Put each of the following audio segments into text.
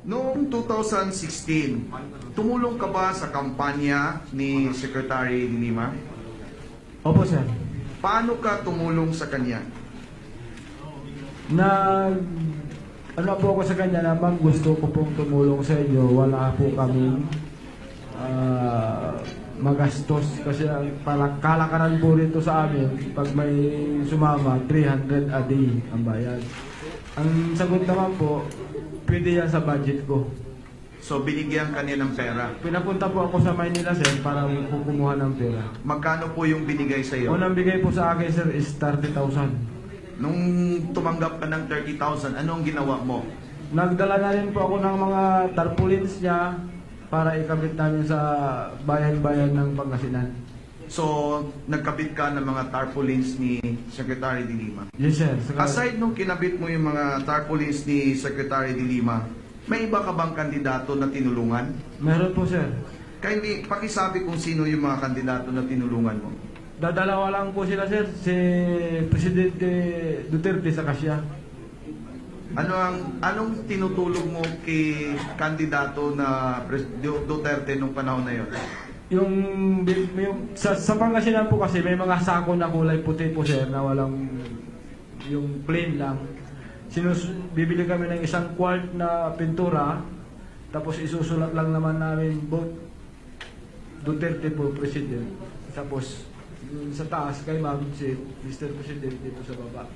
Noong 2016, tumulong ka ba sa kampanya ni Secretary Lima? Opo, sir. Paano ka tumulong sa kanya? Ano po ako sa kanya naman, gusto ko pong tumulong sa inyo. Wala po kaming magastos kasi kalakaran po rito sa amin, pag may sumama, 300 a day ang bayad. Ang sagot naman po, pwede yan sa budget ko. So, binigyan ka niya ng pera. Pinapunta po ako sa Maynila, sir, para kumuha ng pera. Magkano po yung binigay sa iyo? Unang bigay po sa akin, sir, is 30,000. Nung tumanggap ka ng 30,000, ano ang ginawa mo? Nagdala na rin po ako ng mga tarpaulins niya para ikabit namin sa bayan-bayan ng Pangasinan. So, nagkabit ka ng mga tarpaulins ni Secretary de Lima. Yes, sir. Aside nung kinabit mo yung mga tarpaulins ni Secretary de Lima, may iba ka bang kandidato na tinulungan? Meron po, sir. Kaya pakisabi kung sino yung mga kandidato na tinulungan mo. Dadalawa lang po sila, sir. Si Presidente Duterte sa kasya. Anong tinutulong mo kay kandidato na Duterte nung panahon na yon? Yung sa Pangasinan po kasi may mga sako na kulay puti po, sir, na walang yung plain lang. Bibili kami ng isang quart na pintura, tapos isusulat lang naman namin both Duterte po, President. Tapos sa taas kay Ma'am si Mr. President dito sa baba.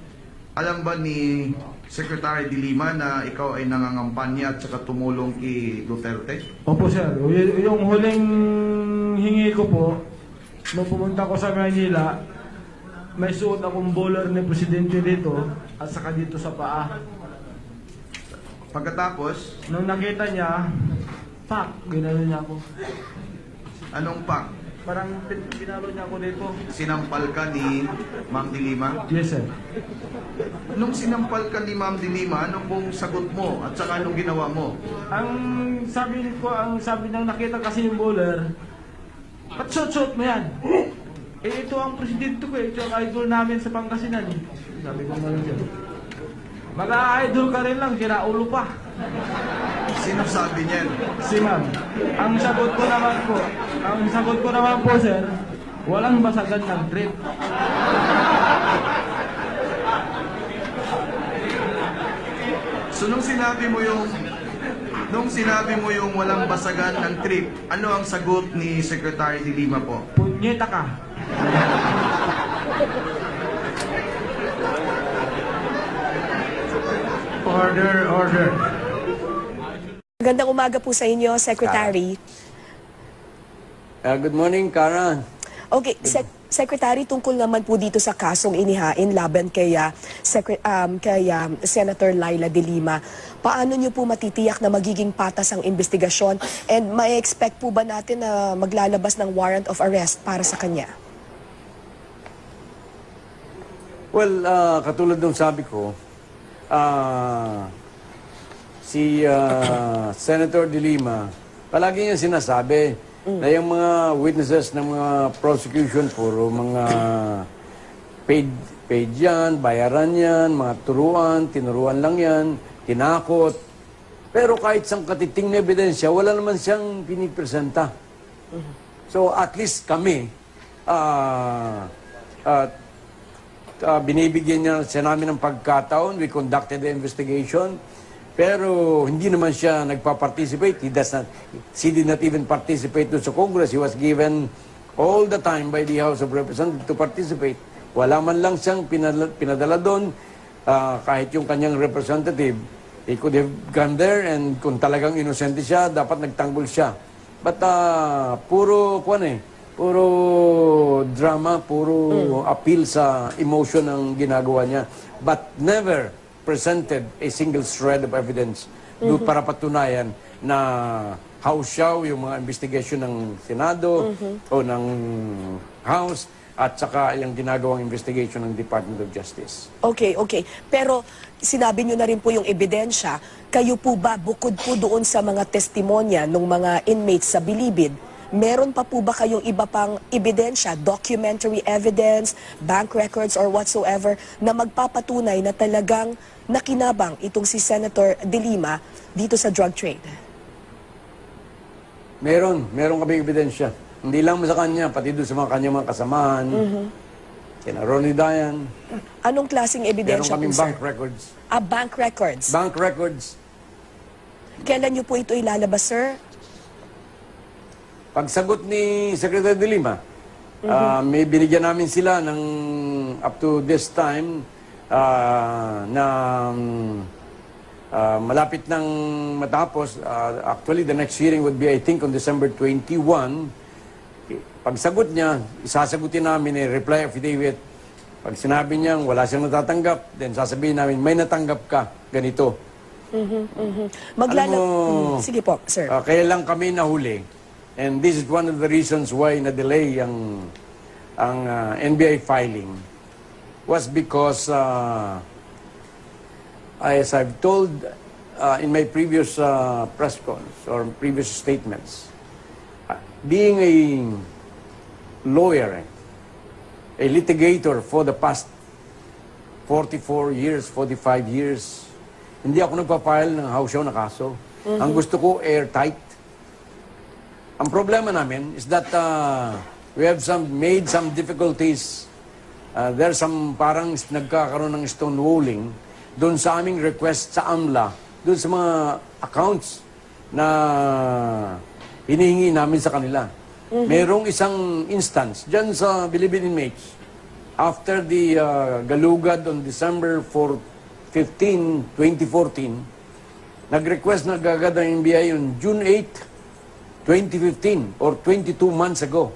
Alam ba ni Secretary de Lima na ikaw ay nangangampanya at saka tumulong kay Duterte? Opo, sir. Yung huling hingi ko po, nung pumunta ko sa Manila, may suot akong bowler ni Presidente dito at saka dito sa paa. Pagkatapos, Nung nakita niya, pak, ginano niya ako. anong pak? Parang pinalo niya ako dito. Sinampal ka ni Ma'am de Lima? Yes, sir. Nung sinampal ka ni Ma'am de Lima, ano pong sagot mo at saka anong ginawa mo? Ang sabi niyang nakita kasi yung bowler, ba't suot mo yan? Eh, ito ang presidente ko eh. Ito ang idol namin sa Pangasinan. Sabi ko naman siya. Mag-idol ka rin lang, kinaulo pa. Sino sabi niyan? Si ma'am. Ang sagot ko naman po, sir, walang basagan ng trip. So nung sinabi mo yung walang basagan ng trip, ano ang sagot ni Secretary de Lima po? Punyeta ka. Order. Magandang umaga po sa inyo, Secretary. Good morning, Kara. Okay, Secretary, tungkol naman po dito sa kasong inihain laban kay Senator Laila de Lima. Paano niyo po matitiyak na magiging patas ang investigasyon and may expect po ba natin na maglalabas ng warrant of arrest para sa kanya? Well, katulad ng sabi ko, si Senator de Lima, palagi niya sinasabi na yung mga witnesses ng mga prosecution, puro mga paid yan, bayaran yan, mga tinuruan lang yan, tinakot. Pero kahit sang katiting na ebidensya, wala naman siyang pinipresenta. So at least kami, binibigyan siya namin ng pagkataon. We conducted the investigation. Pero hindi naman siya nagpa-participate. He did not even participate sa Congress. He was given all the time by the House of Representatives to participate. Wala man lang siyang pinadala doon. Kahit yung kanyang representative, he could have gone there and kung talagang inosente siya, dapat nagtanggol siya. But puro drama, puro appeal sa emotion ang ginagawa niya. But never presented a single shred of evidence para patunayan na hausyaw yung mga investigation ng Senado o ng House at saka yung ginagawang investigation ng Department of Justice. Okay. Pero sinabi niyo na rin po yung ebidensya. Kayo po ba, bukod po doon sa mga testimonya ng mga inmates sa Bilibid, Meron pa po ba kayong iba pang ebidensya, documentary evidence, bank records or whatsoever na magpapatunay na talagang nakinabang itong si Senator De Lima dito sa drug trade? Meron kami ebidensya. Hindi lang sa kanya, pati doon sa mga kanyang mga kasamahan. Kina Ronnie Dayan. Anong klaseng Meron ebidensya po, kaming sir? bank records. Bank records. Bank records. Kailan niyo po ito ilalabas, sir? Pagsagot ni Secretary De Lima, may binigyan namin sila ng up to this time na malapit ng matapos. Actually, the next hearing would be, I think, on December 21. Pagsagot niya, isasagutin namin reply affidavit. Pag sinabi niya wala siyang natatanggap, then sasabihin namin, may natanggap ka, ganito. Sige po, sir. Kaya lang kami nahuli. And this is one of the reasons why na-delay ang NBI filing was because as I've told in my previous press cons or previous statements, being a lawyer, a litigator for the past 44 years, 45 years, hindi ako nagpa-file ng house show na kaso. Ang gusto ko, airtight. Ang problema namin is that we have made some difficulties. There's some parang nagkakaroon ng stonewalling doon sa aming request sa AMLA, doon sa mga accounts na hinihingi namin sa kanila. Merong isang instance dyan sa Bilibid inmates. After the galugad on December 15, 2014, nag-request na gagad ang NBI on June 8, 2015 or 22 months ago.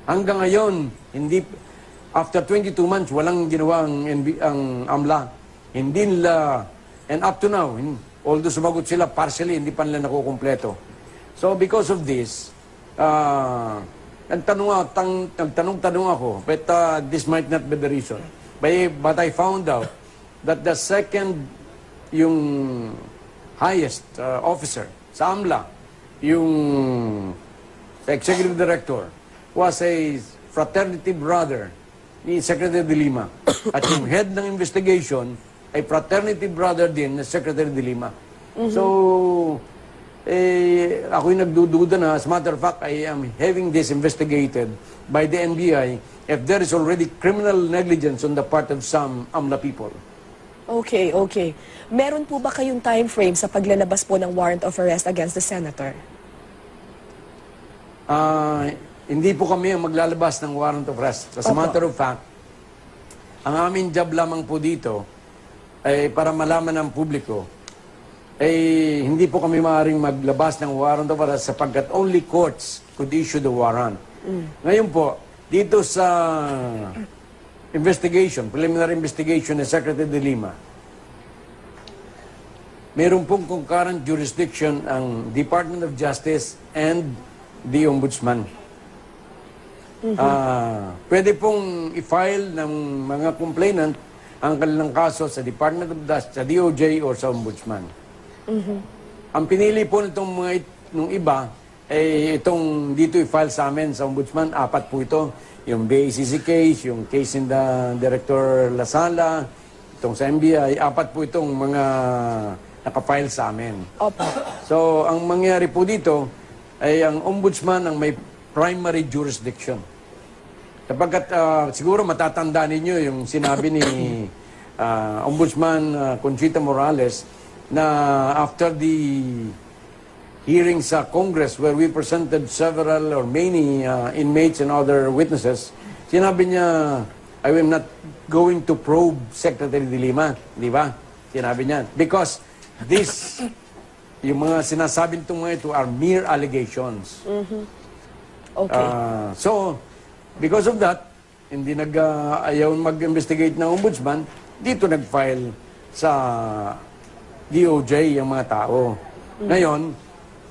Hanggang ngayon, after 22 months, walang ginawa ang AMLA. Hindi nila, and up to now, although sumagot sila partially, hindi pa nila nakukumpleto. So because of this, nagtanong ako, but this might not be the reason. But I found out that the second, yung highest officer sa AMLA, yung executive director, was a fraternity brother ni Secretary De Lima. At yung head ng investigation ay fraternity brother din ni Secretary De Lima. So, ako'y nagdududa na, as a matter of fact, I am having this investigated by the NBI if there is already criminal negligence on the part of some AMLA people. Okay. Meron po ba kayong time frame sa paglalabas po ng warrant of arrest against the senator? Hindi po kami ang maglalabas ng warrant of arrest. As a matter of fact, ang aming job lamang po dito ay para malaman ng publiko ay hindi po kami maaaring maglabas ng warrant of arrest sapagkat only courts could issue the warrant. Ngayon po, dito sa preliminary investigation ni Secretary De Lima, meron pong concurrent jurisdiction ang Department of Justice and the Ombudsman. Pwede pong i-file ng mga complainant ang kanilang kaso sa Department of Justice, sa DOJ or sa Ombudsman. Ang pinili po nung iba ay itong dito i-file sa amin sa Ombudsman, 4 po ito. Yung BACC case, yung case in the Director Lasala, itong sa NBI, 4 po itong mga nakafile sa amin. Opo. So, ang mangyari po dito ay ang Ombudsman ang may primary jurisdiction. Sapagkat siguro matatandaan ninyo yung sinabi ni Ombudsman Conchita Morales na after the hearing sa Congress where we presented several or many inmates and other witnesses, sinabi niya, I am not going to probe Secretary De Lima. Di ba? Sinabi niya. Because this, yung mga sinasabi nitong mga ito are mere allegations. Okay. So, because of that, hindi ayaw mag-investigate ng Ombudsman, dito nag-file sa DOJ yung mga tao. Ngayon,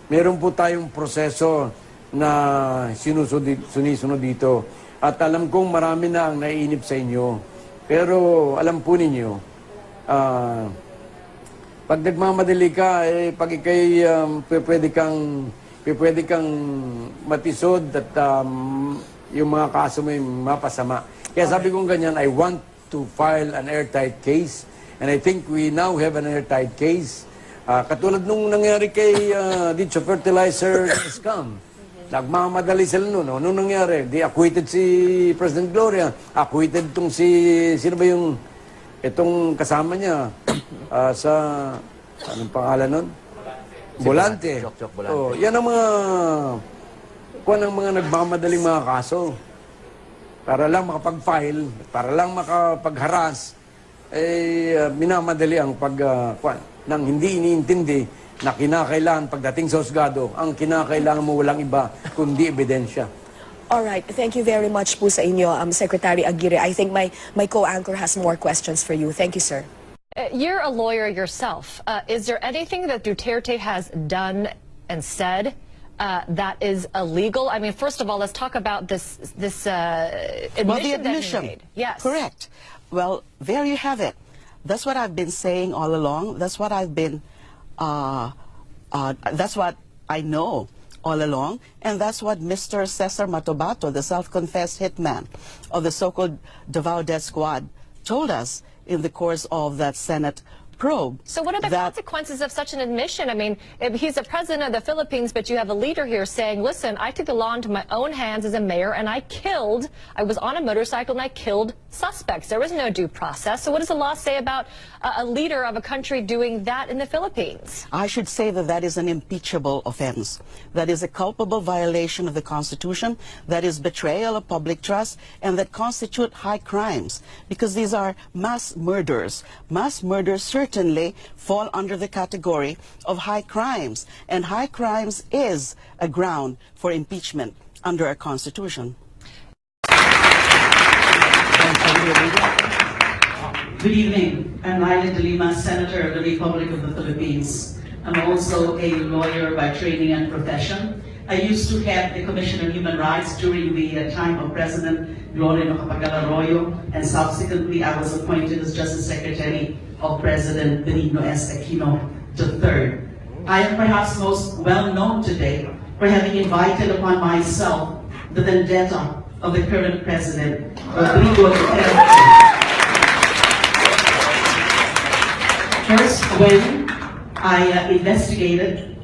meron po tayong proseso na sinisunod dito. At alam kong marami na ang naiinip sa inyo. Pero alam po ninyo, pag nagmamadali ka, pag ikay pwede kang matisod at yung mga kaso may mapasama. Kaya sabi kong ganyan, I want to file an airtight case. And I think we now have an airtight case. Katulad nung nangyari kay dito fertilizer scam. Nagmamadali sila noon. Ano nangyari? Di acquitted si President Gloria. Acquitted tong sino ba yung, itong kasama niya sa, anong pangalan nun? Bolante. Bolante. Oh, yan ang mga nagmamadaling mga kaso. Para lang makapag-file, para lang makapag-harass, minamadali ang nang hindi iniintindi na kinakailangan pagdating sa husgado, ang kinakailangan mo walang iba kundi ebidensya. All right. Thank you very much po sa inyo, Secretary Aguirre. I think my co-anchor has more questions for you. Thank you, sir. You're a lawyer yourself. Is there anything that Duterte has done and said that is illegal? I mean, first of all, let's talk about this admission, Well, the admission. that he made. Yes. Correct. Well, there you have it. That's what I've been saying all along. That's what I've been, that's what I know all along. And that's what Mr. Cesar Matobato, the self-confessed hitman of the so-called Davao Death Squad, told us in the course of that Senate probe. So what are the consequences of such an admission? I mean, if he's the president of the Philippines, but you have a leader here saying, listen, I took the law into my own hands as a mayor and I was on a motorcycle and I killed suspects. There was no due process. So what does the law say about a leader of a country doing that in the Philippines? I should say that that is an impeachable offense. That is a culpable violation of the Constitution. That is betrayal of public trust, and that constitute high crimes because these are mass murders. Mass murders certainly fall under the category of high crimes, and high crimes is a ground for impeachment under our Constitution. Good evening. I'm Lima, Senator of the Republic of the Philippines. I'm also a lawyer by training and profession. I used to head the Commission on Human Rights during the time of President Gloria Macapagal-Arroyo, and subsequently I was appointed as Justice Secretary of President Benigno S. Aquino III. I am perhaps most well known today for having invited upon myself the vendetta of the current President, Rodrigo Duterte. First, when I investigated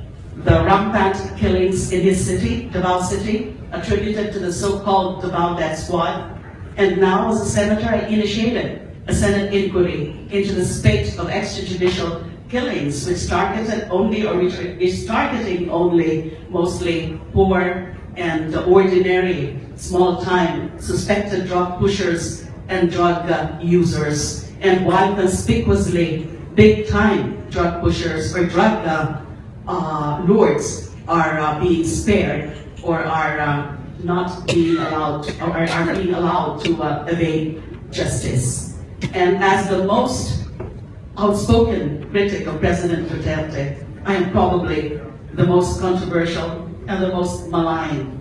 the rampant killings in his city, Davao City, attributed to the so-called Davao Death Squad, and now as a senator, I initiated a Senate inquiry into the spate of extrajudicial killings, which targeted only, or which is targeting only, mostly poor and ordinary, small-time suspected drug pushers and drug users, and while conspicuously big-time drug pushers or drug lords are being spared or are not being allowed, or are being allowed to evade justice. And as the most outspoken critic of President Duterte, I am probably the most controversial and the most maligned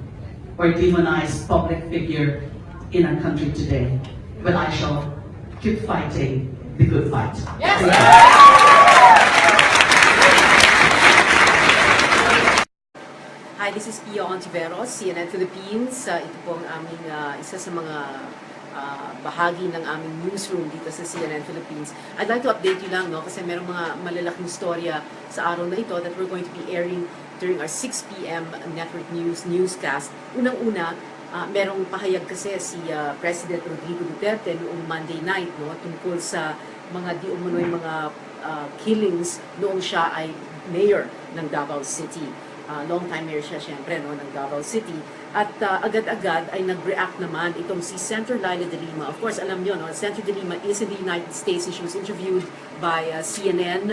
or demonized public figure in our country today. But I shall keep fighting the good fight. Yes. Hi, this is Pia Ontiveros, CNN Philippines. Ito po ang aming isa sa mga bahagi ng aming newsroom dito sa CNN Philippines. I'd like to update you lang, no, kasi merong mga malalaking storya sa araw na ito that we're going to be airing during our 6 p.m. network newscast. Unang-una, merong pahayag kasi si President Rodrigo Duterte noong Monday night, no, tungkol sa mga di umano'y mga killings noong siya ay mayor ng Davao City. Long time mayor siya siyempre, no, ng Davao City. At agad-agad ay nag-react naman itong si Senator Laila de Lima. Of course, alam niyo, no, Senator de Lima is in the United States and she was interviewed by CNN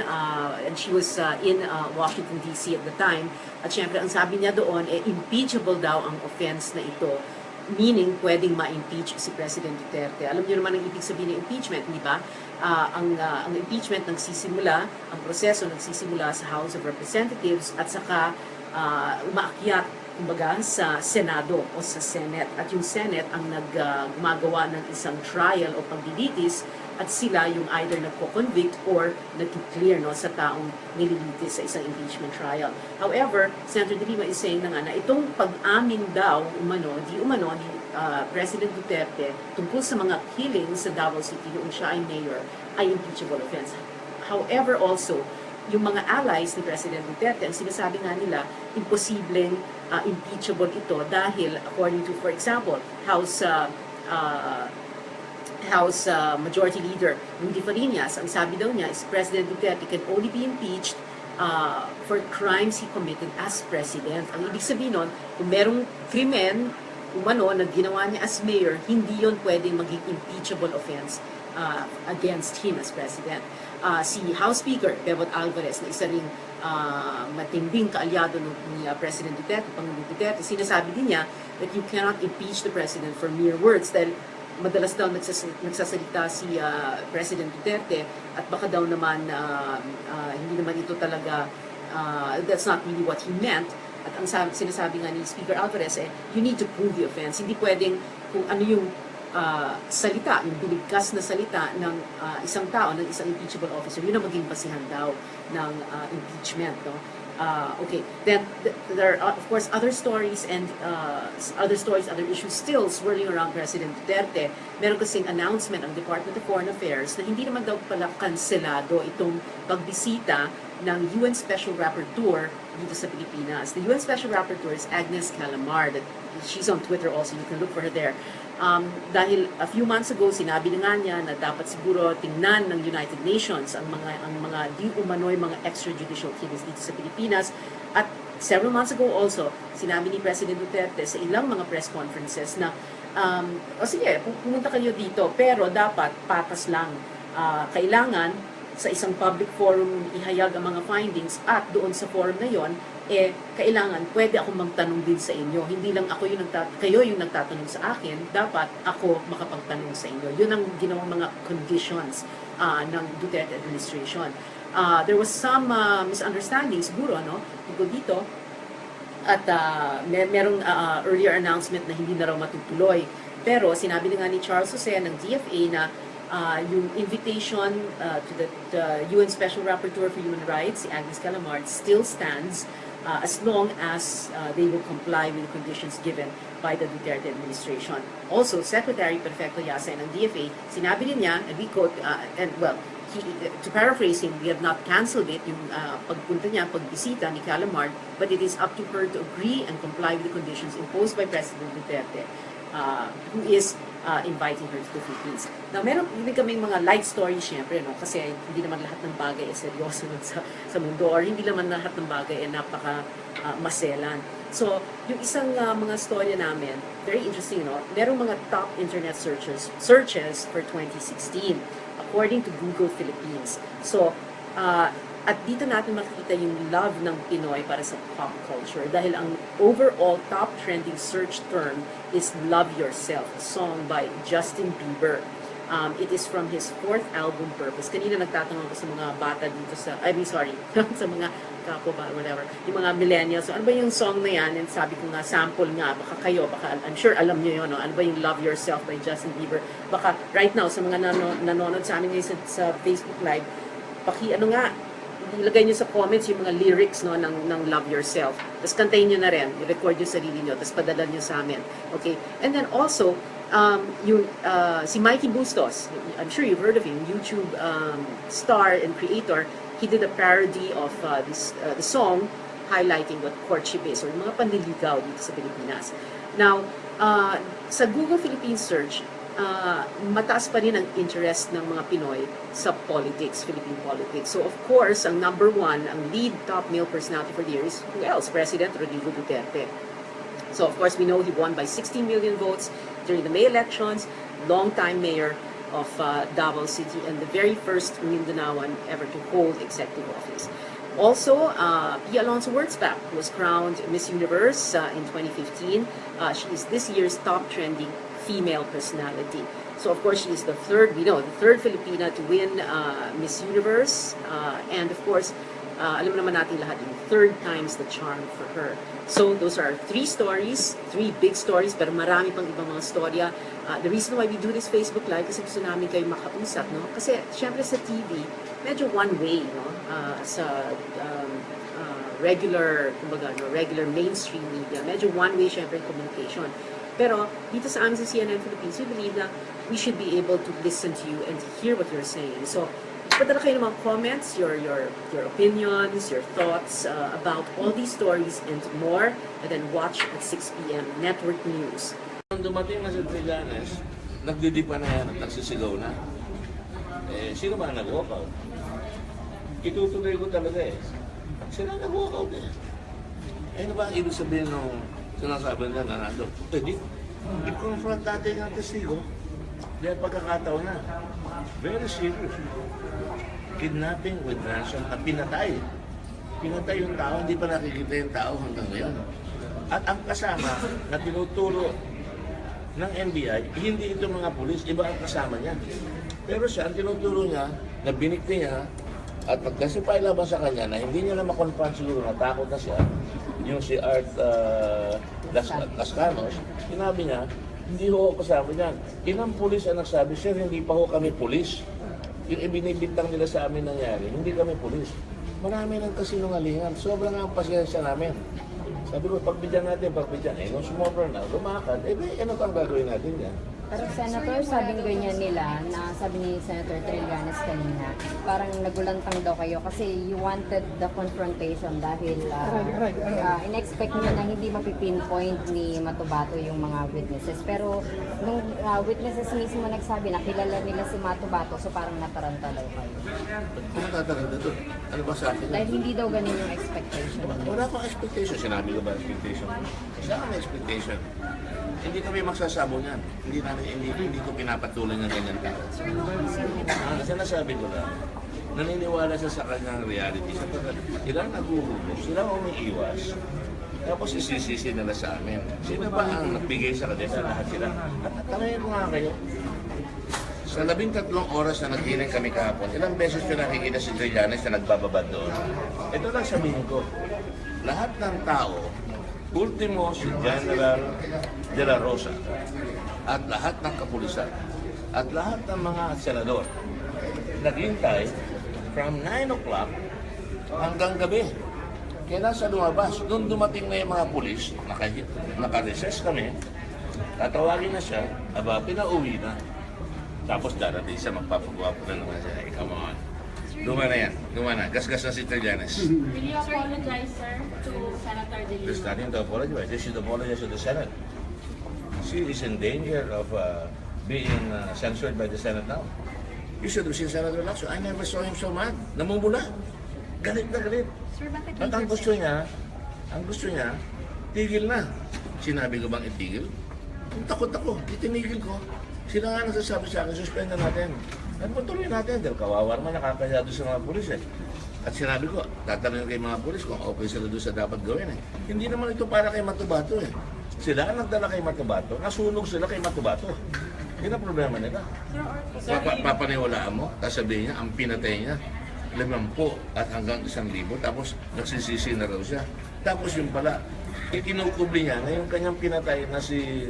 and she was in Washington, D.C. at the time. At siyempre, ang sabi niya doon, impeachable daw ang offense na ito. Meaning, pwedeng ma-impeach si President Duterte. Alam niyo naman ang ibig sabihin ng impeachment, di ba? Ang impeachment nagsisimula, ang proseso nagsisimula sa House of Representatives at saka umaakyat, kumbaga, sa Senado o sa Senate. At yung Senate ang gumagawa ng isang trial o paglilitis at sila yung either nagko-convict or nag-clear no, sa taong nililitis sa isang impeachment trial. However, Senator De Lima is saying na itong pag-amin daw di umano ni President Duterte tungkol sa mga killings sa Davao City noong siya ay mayor ay impeachable offense. However, also, yung mga allies ni President Duterte, ang sinasabi nga nila, imposibleng impeachable ito dahil according to, for example, House Majority Leader Rudy Fariñas, ang sabi daw niya is President Duterte can only be impeached for crimes he committed as President. Ang ibig sabihin nun, kung merong krimen umano na ginawa niya as mayor, hindi yon pwedeng maging impeachable offense against him as President. Si House Speaker Bebot Alvarez, na isa ring matinding kaalyado ni President Duterte, Pangulong Duterte, sinasabi din niya that you cannot impeach the President for mere words dahil madalas daw nagsasalita si President Duterte at baka daw naman hindi naman ito talaga, that's not really what he meant. At ang sinasabi nga ni Speaker Alvarez, you need to prove the offense. Hindi pwedeng kung ano yung salita, yung biligkas na salita ng isang tao, ng isang impeachable officer, yun ang maging basihan daw ng impeachment. No? Okay, then there are of course other stories, other issues still swirling around President Duterte. Meron kasing announcement ang Department of Foreign Affairs na hindi naman daw pala kanselado itong pagbisita ng UN Special Rapporteur dito sa Pilipinas. The UN Special Rapporteur is Agnes Calamar. She's on Twitter also, you can look for her there. Dahil a few months ago, sinabi na nga niya na dapat siguro tingnan ng United Nations ang mga di umano'y mga extrajudicial killings dito sa Pilipinas. At several months ago also, sinabi ni President Duterte sa ilang mga press conferences na, sige, pumunta kayo dito, pero dapat patas lang. Kailangan sa isang public forum ihayag ang mga findings at doon sa forum na yon, kailangan pwede akong magtanong din sa inyo. Hindi lang ako kayo yung nagtatanong sa akin, dapat ako makapagtanong sa inyo. Yun ang ginawang mga conditions ng Duterte administration. There was some misunderstanding siguro, no, tungkol dito. At merong earlier announcement na hindi na raw matutuloy. Pero sinabi na nga ni Charles Jose ng DFA na yung invitation to the UN Special Rapporteur for Human Rights, si Agnes Calamar, still stands as long as they will comply with the conditions given by the Duterte administration. Also, Secretary Perfecto Yasay ng DFA, sinabi din niya, and we quote, to paraphrase him, we have not canceled it, yung pagpunta niya, pagbisita ni Calamar, but it is up to her to agree and comply with the conditions imposed by President Duterte, who is inviting her to the Philippines. Now, meron din kaming mga light stories, syempre, no? Kasi hindi naman lahat ng bagay ay seryoso sa mundo, or hindi naman lahat ng bagay ay napaka-maselan. So, yung isang mga storya namin, very interesting, no? Merong mga top internet searches for 2016, according to Google Philippines. So, at dito natin makikita yung love ng Pinoy para sa pop culture dahil ang overall top trending search term is Love Yourself, a song by Justin Bieber. It is from his 4th album, Purpose. Kanina nagtatanong ko sa mga bata dito sa sa mga kapo ba, whatever, yung mga millennials. So, ano ba yung song na yan? And sabi ko nga, sample nga, baka kayo, I'm sure alam nyo yun, no? Ano ba yung Love Yourself by Justin Bieber? Baka right now, sa mga nanonood sa amin ngayon sa Facebook Live, ilagay nyo sa comments yung mga lyrics, no, ng Love Yourself. Tapos kantayin nyo na rin, i-record yung sarili nyo, tapos padala nyo sa amin. Okay? And then also, si Mikey Bustos, I'm sure you've heard of him, YouTube star and creator, he did a parody of the song highlighting what courtship is, or mga panliligaw dito sa Pilipinas. Now, sa Google Philippines search, mataas pa rin ang interest ng mga Pinoy sa politics, Philippine politics. So of course, ang number one, ang lead top male personality for the year is who else? President Rodrigo Duterte. So of course, we know he won by 16 million votes during the May elections, longtime mayor of Davao City and the very first Mindanaoan ever to hold executive office. Also, P. Alonso Wurzbach was crowned Miss Universe in 2015. She is this year's top trending female personality. So of course, she is the third Filipina to win Miss Universe. And of course, alam naman natin lahat, yung third time's the charm for her. So those are 3 stories, 3 big stories, pero marami pang ibang mga storya. The reason why we do this Facebook Live, kasi gusto namin kayo makausap, no? Kasi syempre sa TV, medyo one way, no? Sa regular, kumbaga, no? Regular mainstream media, medyo one way syempre communication. Pero dito sa amin sa CNN Philippines, we believe na we should be able to listen to you and to hear what you're saying. So, padala kayo ng mga comments, your opinions, your thoughts about all these stories and more, and then watch at 6 p.m. Network News. Nung dumating na sa Trillanes, nagdidipa na yan at nagsisigaw na. Sino ba nag-walkout? Itutuloy ko talaga eh. Sila nag-walkout eh. Ano ba ang ibig sabihin nung sinasabi nila na nandun? I-confront natin ang testigo. Dahil pagkakataon na. Very serious. Kidnapping with ransom na pinatay. Pinatay yung tao, hindi pa nakikita yung tao hanggang ngayon. At ang kasama na tinuturo ng NBI, hindi ito mga pulis, iba ang kasama niya. Pero siya, ang tinuturo niya, na binikti niya, at pagkasipay laban sa kanya na hindi niya na makonfront siguro, natakot na siya, yung si Art Lascanos, sinabi niya, hindi ho kasama niyan. Inang pulis ang nagsabi, sir, hindi pa ho kami pulis. Yung ibinibintang nila sa amin nangyari, hindi kami pulis. Marami ng kasinungalingan. Sobrang ang pasensya namin. Sabi ko, pagbigyan natin. Nung sumobra na, lumakad, ano pang gagawin natin yan? Pero Senator, sabing ganyan nila, na sabi ni Senator Trillanes kanina, parang nagulantang daw kayo kasi you wanted the confrontation dahil in-expect nyo na hindi mapipinpoint ni Matubato yung mga witnesses. Pero nung witnesses mismo nagsabi na kilala nila si Matubato, so parang nataranta daw kayo. Ano tataranta doon? Ano ba sa akin? Dahil hindi daw ganun yung expectation. Wala akong expectation. Sinabi ko ba expectation? Wala akong expectation. Hindi kami magsasabo niyan. Hindi ko pinapatuloy ng ganyan tao. Sinasabi ko lang, naniniwala siya sa kanyang reality. Sapagkat ilang naguhulog, sila umiiwas. Tapos isisisi nila sa amin. Sino ba ang nagbigay sa kanila? Lahat sila. At tanongin ko nga kayo, sa 13 oras na naghiling kami kahapon, ilang beses ko nakikita si Trillanes na nagbababad doon. Ito lang sabihin ko, lahat ng tao, ultimo si General De La Rosa at lahat ng kapulisan at lahat ng mga senador naghintay from 9 o'clock hanggang gabi. Kailan sa lumabas, nung dumating na yung mga pulis, naka-recess kami, tatawagin na siya, pinauwi na. Tapos darating siya, magpapagawa po na naman siya. Hey, come on. Luma na yan. Luma na. Gas-gas na si Trillanes. Will you apologize, sir, to Senator De Lima? There's nothing to apologize. They should apologize to the Senate. She is in danger of being censored by the Senate now. You should have seen Senator Lacson. I never saw him so mad. Namumula. Galit na galit. Sir, bakit At ang gusto niya, tigil na. Sinabi ko bang itigil? Kung takot ako, itinigil ko. Sila nga nagsasabi sa akin, suspend na natin. At patuloy natin, dahil kawawa naman nakakaya doon sa mga pulis eh. At sinabi ko, tatanungin kay mga pulis kung okay sila doon sa dapat gawin eh. Hindi naman ito para kay Matubato eh. Sila ang nagdala kay Matubato, nasunog sila kay Matubato. Yun ang problema nila. Papaniwalaan mo, sasabihin niya, ang pinatay niya, 50 at hanggang 1,000, tapos nagsisisi na raw siya. Tapos yung pala, ikinukubli niya na yung kanyang pinatay na si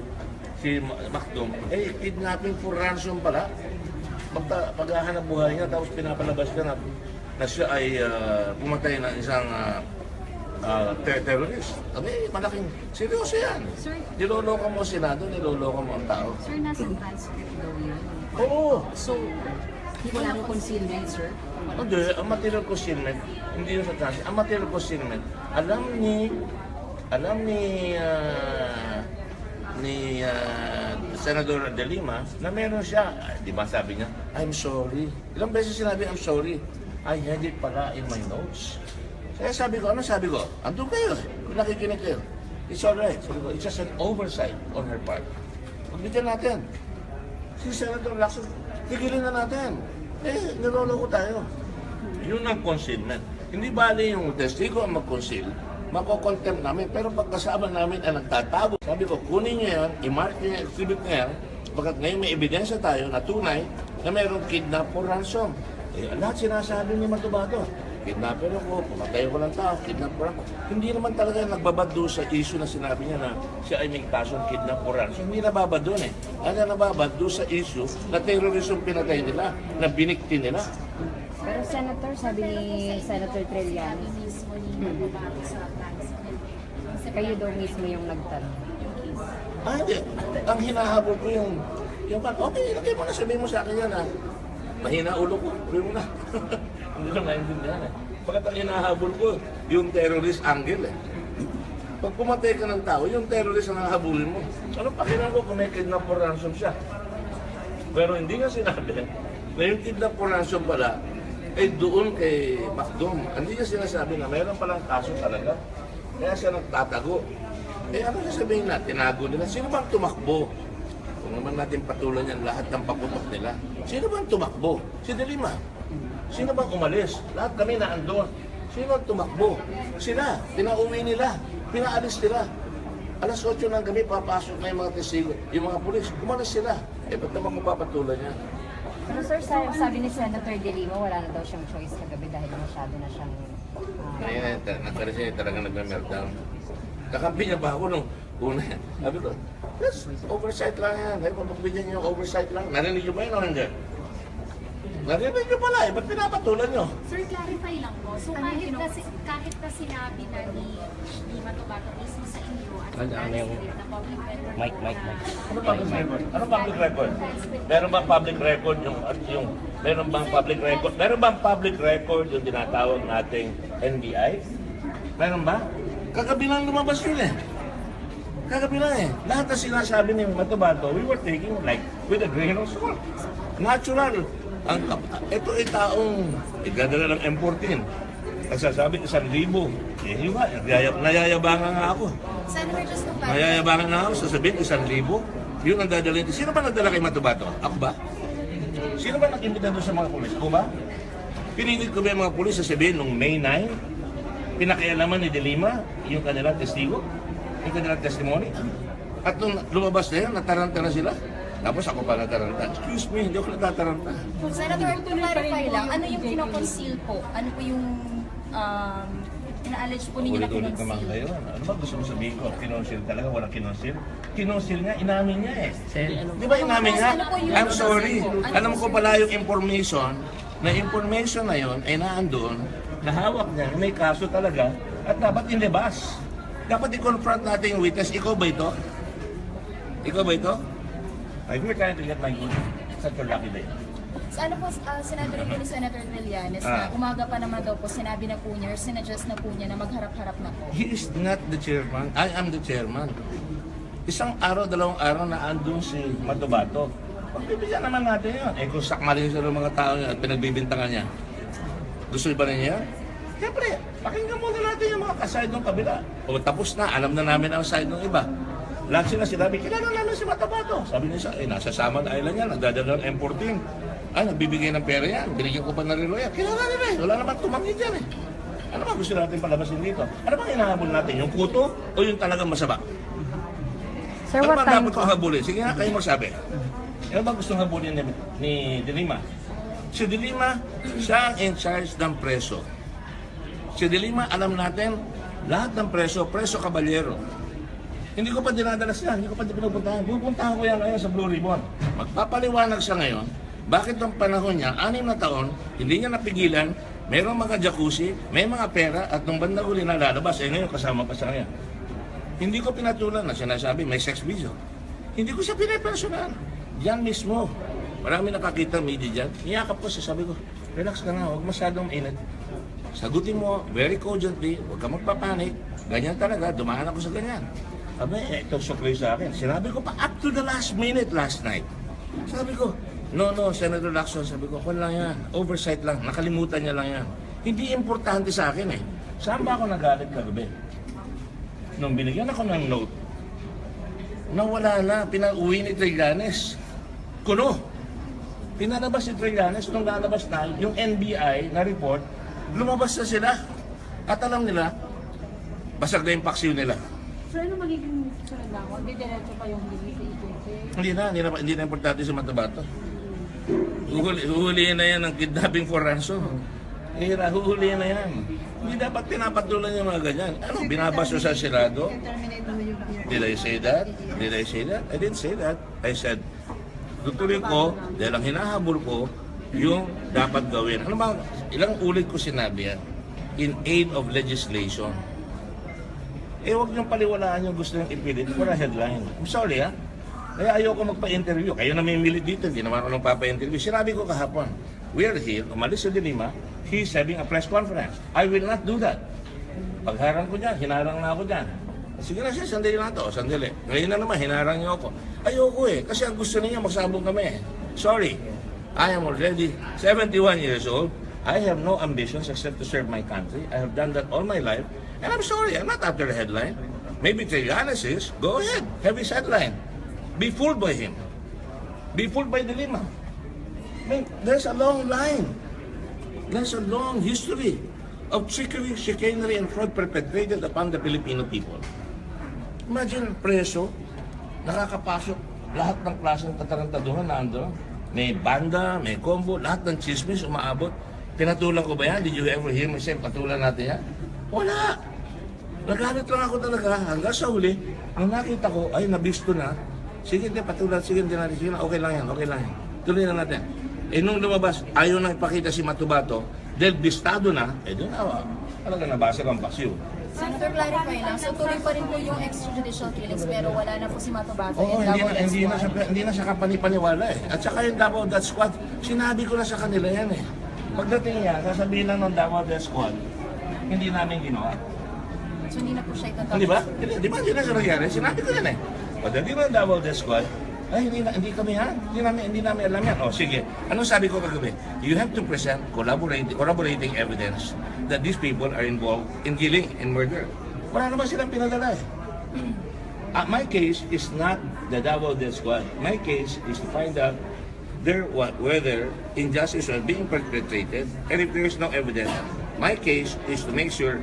Macdom, kidnapping for ransom pala. Paghahanap buhay niya, tapos pinapalabas ka na siya ay pumatay ng isang terrorist. Malaking, seryoso yan. Sir, Niloloko mo Senado, niloloko mo ang tao. sir, nasa transcript daw yun. Oo. So, wala akong concealment, sir? Hindi, ang material concealment, hindi yung sa transcript. Ang material concealment, alam ni Senador De Lima na meron siya, di ba sabi niya, I'm sorry. Ilang beses sinabi, I'm sorry. I had it pala in my notes. Kaya sabi ko, ano sabi ko? Andun kayo, kung nakikinig kayo. It's alright. Sabi ko, it's just an oversight on her part. Pagbigyan natin. Si Senator Lacson, tigilin na natin. Niloloko tayo. Yun ang concealment. Hindi bali yung testigo ang mag-conceal. Mako-contempt namin, pero pagkasama namin ay nagtatago. Sabi ko, kunin niyo yan, i-mark niyo yung exhibit na yan, pagkat ngayon may ebidensya tayo na tunay na mayroong kidnap for ransom. Lahat sinasabi ni Matubato. kidnapper ako, pumatay ko ng tao, kidnapper ako. Hindi naman talaga nagbabad doon sa issue na sinabi niya na siya ay may kasong kidnapper. So hindi nababad doon eh. Ang nababad doon sa issue na terrorism pinatay nila, na binikti nila. Pero Senator, sabi ni Senator Trillanes, Mismo ni bago sa plans. kayo daw mismo yung nagtanong. Hindi. Ang hinahabol ko yung okay, ilagay mo na, sabihin mo sa akin yan mahina ulo ko, sabihin mo na. Hindi lang naintindihan eh. Pagkat ang hinahabol ko, yung terrorist angle eh. Pag pumatay ka ng tao, yung terrorist ang hahabulin mo. Ano pakilang ko kung may kidnap for ransom siya? Pero hindi nga sinabi na yung kidnap for ransom pala ay doon kay Macdom. Hindi niya sinasabi na mayroon palang kaso talaga. Kaya siya nagtatago. Ano sasabihin na? Tinago nila. Sino bang tumakbo? Kung naman natin patulan yan lahat ng paputok nila. Sino bang tumakbo? Si De Lima. Sino bang umalis? Lahat kami na andon. Sino ang tumakbo? Sila. Pinauwi nila. Pinaalis nila. Alas 8 ng gabi, papasok na yung mga testigo. Yung mga pulis, umalis sila. Ba't naman kung papatulan niya? Pero sir, sabi ni Senator De Lima, wala na daw siyang choice kagabi dahil masyado na siyang... Nagkaroon talaga nagme-meltdown. Kakampi niya ba ako nung una? Sabi ko, oversight lang yan. Dahil pagbigyan niyo oversight lang. Narinig niyo ba yun o hindi? Narinig niyo pala ba't pinapatulan niyo? Sir, clarify lang po. So kahit na sinabi na ni Matubato mismo sa inyo at na public record. Mike. Ano public record? Ano public record? Meron bang public record meron bang public record? Meron bang public record yung tinatawag nating NBI? Meron ba? Kagabi lang lumabas yun eh. Kagabi lang eh. Lahat na sinasabi ni Matubato, we were taking like with a grain of salt. Natural. Ito ay taong igdadala ng M14. Nagsasabi 1,000. Yung nga, nayayabangan nga ako. Senator, just to clarify. Nayayabangan nga ako, sasabihin 1,000. Yun ang dadalhin. Sino ba nagdala kay Matubato? Ako ba? Sino ba nag-imbita doon sa mga pulis? Ako ba? Pinilit ko ba yung mga pulis sasabihin nung May 9? Pinakialaman ni De Lima yung kanilang testigo, yung kanilang testimony. At nung lumabas na yan, nataranta na sila. Tapos ako pa nataranta. Excuse me, hindi ako natataranta. Senator, to clarify lang, ano yung kinoconceal po? Ano po yung ina-allege po ninyo na Ulit-ulit naman kayo. Ano ba gusto mo sabihin ko? Kinonsil talaga? Walang kinonsil? Kinonsil nga, inamin niya eh. Di ba inamin niya? I'm sorry. Alam ko pala yung information na yun ay naandun, nahawak niya, may kaso talaga, at dapat inilabas. Dapat i-confront natin yung witness. Ikaw ba ito? Ikaw ba ito? We're trying to get my good. Such a lucky day. So ano po, sinabi rin po ni Senator Trillanes na umaga pa naman daw po, sinabi na po niya, or sinadjust na po niya na magharap-harap na po. He is not the chairman. I am the chairman. Isang araw, 2 araw na andun si Matubato. Pagbibigyan naman natin yun. Kung sakmalin siya ng mga tao niya at pinagbibintangan niya, gusto ba niya? Siyempre, pakinggan muna natin yung mga kaside ng kabila. O tapos na, alam na namin ang side ng iba. Lahat sila sinabi, kilala namin si Matubato. Sabi niya, nasa Saman Island yan, nagdadala ng M14. Nagbibigay ng pera yan, binigyan ko pa ng relo yan. Kilala nila eh, wala naman tumangin dyan eh. Ano ba gusto natin palabasin dito? Ano bang hinahabol natin? Yung kuto o yung talagang masama? Sir, ano what ba time dapat po? kong habulin? Sige nga, kayo magsabi. Ano ba gustong habulin ni De Lima? Si De Lima, siya ang in charge ng preso. Si De Lima, alam natin, lahat ng preso kabalyero. Hindi ko pa dinadala siya, hindi ko pa pinupuntahan. Pupuntahan ko yan ngayon sa Blue Ribbon. Magpapaliwanag siya ngayon, bakit ng panahon niya, 6 na taon, hindi niya napigilan, mayroong mga jacuzzi, may mga pera, at nung bandang uli na lalabas, ngayon kasama pa siya ngayon. Hindi ko pinatulan na sinasabi, may sex video. Hindi ko siya pinapersonal. Diyan mismo. Marami nakakita media dyan. Niyakap ko siya, sabi ko, relax ka na, huwag masyadong init. Sagutin mo, very cogently, huwag ka magpapanik. Ganyan talaga, dumaan ako sa ganyan. Sabi, ito sukli sa akin. Sinabi ko pa, up to the last minute last night. Sabi ko, no, Senator Lacson, sabi ko, kung lang yan, oversight lang, nakalimutan niya lang yan. Hindi importante sa akin eh. Saan ba ako nagalit kagabi? Nung binigyan ako ng note, nawala na, pinauwi ni Trillanes. Kuno. Pinalabas si Trillanes, nung lalabas na, yung NBI na report, lumabas na sila. At alam nila, basag na yung paksiw nila. So ano magiging sunod na ako? Hindi diretso pa yung Hindi na importante sa Matubato. Huhulihin na yan ng kidnapping for ransom. Huhuli na yan. Hindi dapat pinapatulan yung mga ganyan. Ano, binabaso sa Senado? Did I say that? Did I say that? I didn't say that. I said, tutuloy ko, dahil ang hinahabol ko, yung dapat gawin. Ano ba, ilang ulit ko sinabi yan? In aid of legislation. Huwag niyong paliwalaan yung gusto niyong ipilit for a headline. I'm sorry, ha? Kaya ayoko magpa-interview. Kayo na may milit dito, hindi naman ako nang papa-interview. Sinabi ko kahapon, we are here, umalis sa Lima, he's having a press conference. I will not do that. Pagharang ko dyan, hinarang na ako dyan. Sige na siya, sandali na to, sandali. Ngayon na naman, hinarang niyo ako. Ayoko kasi ang gusto niya, magsabong kami. Sorry, I am already 71 years old. I have no ambitions except to serve my country. I have done that all my life. And I'm sorry, I'm not after the headline. Maybe Trillanes is, go ahead, have his headline. Be fooled by him. Be fooled by the Lima. I mean, there's a long line. There's a long history of trickery, chicanery, and fraud perpetrated upon the Filipino people. Imagine, preso, nakakapasok lahat ng klaseng katarantaduhan na ando. May banda, may combo, lahat ng chismis umaabot. Pinatulan ko ba yan? Did you ever hear me say, patulan natin yan? Wala! Nagalit lang ako talaga hanggang sa huli. Nung nakita ko, ay, nabisto na. Sige din, patulan, sige din natin. Sige na, okay lang yan, okay lang yan. Tuloy na natin. Nung lumabas, ayaw nang ipakita si Matubato, dahil bistado na, doon awa. Talaga nabasa ang pasyo. Senator, clarify lang. So tuloy pa rin po yung extrajudicial killings pero wala na po si Matubato. Oo, hindi na siya kapanipaniwala eh. At saka yung Davao Death Squad, sinabi ko na sa kanila yan eh. Pagdating niya, sasabihin lang ng Davao Death Squad, hindi namin ginawa. So hindi na po siya itatapos. Di ba? Hindi na siya nangyari. Sinabi ko yan eh. Pagdating ng Davao Death Squad, ay, hindi kami yan. Hindi namin alam yan. O, sige. Anong sabi ko kagabi? You have to present corroborating evidence that these people are involved in killing and murder. Wala naman silang pinadala eh. My case is not the Davao Death Squad. My case is to find out whether injustice are being perpetrated, and if there is no evidence, my case is to make sure,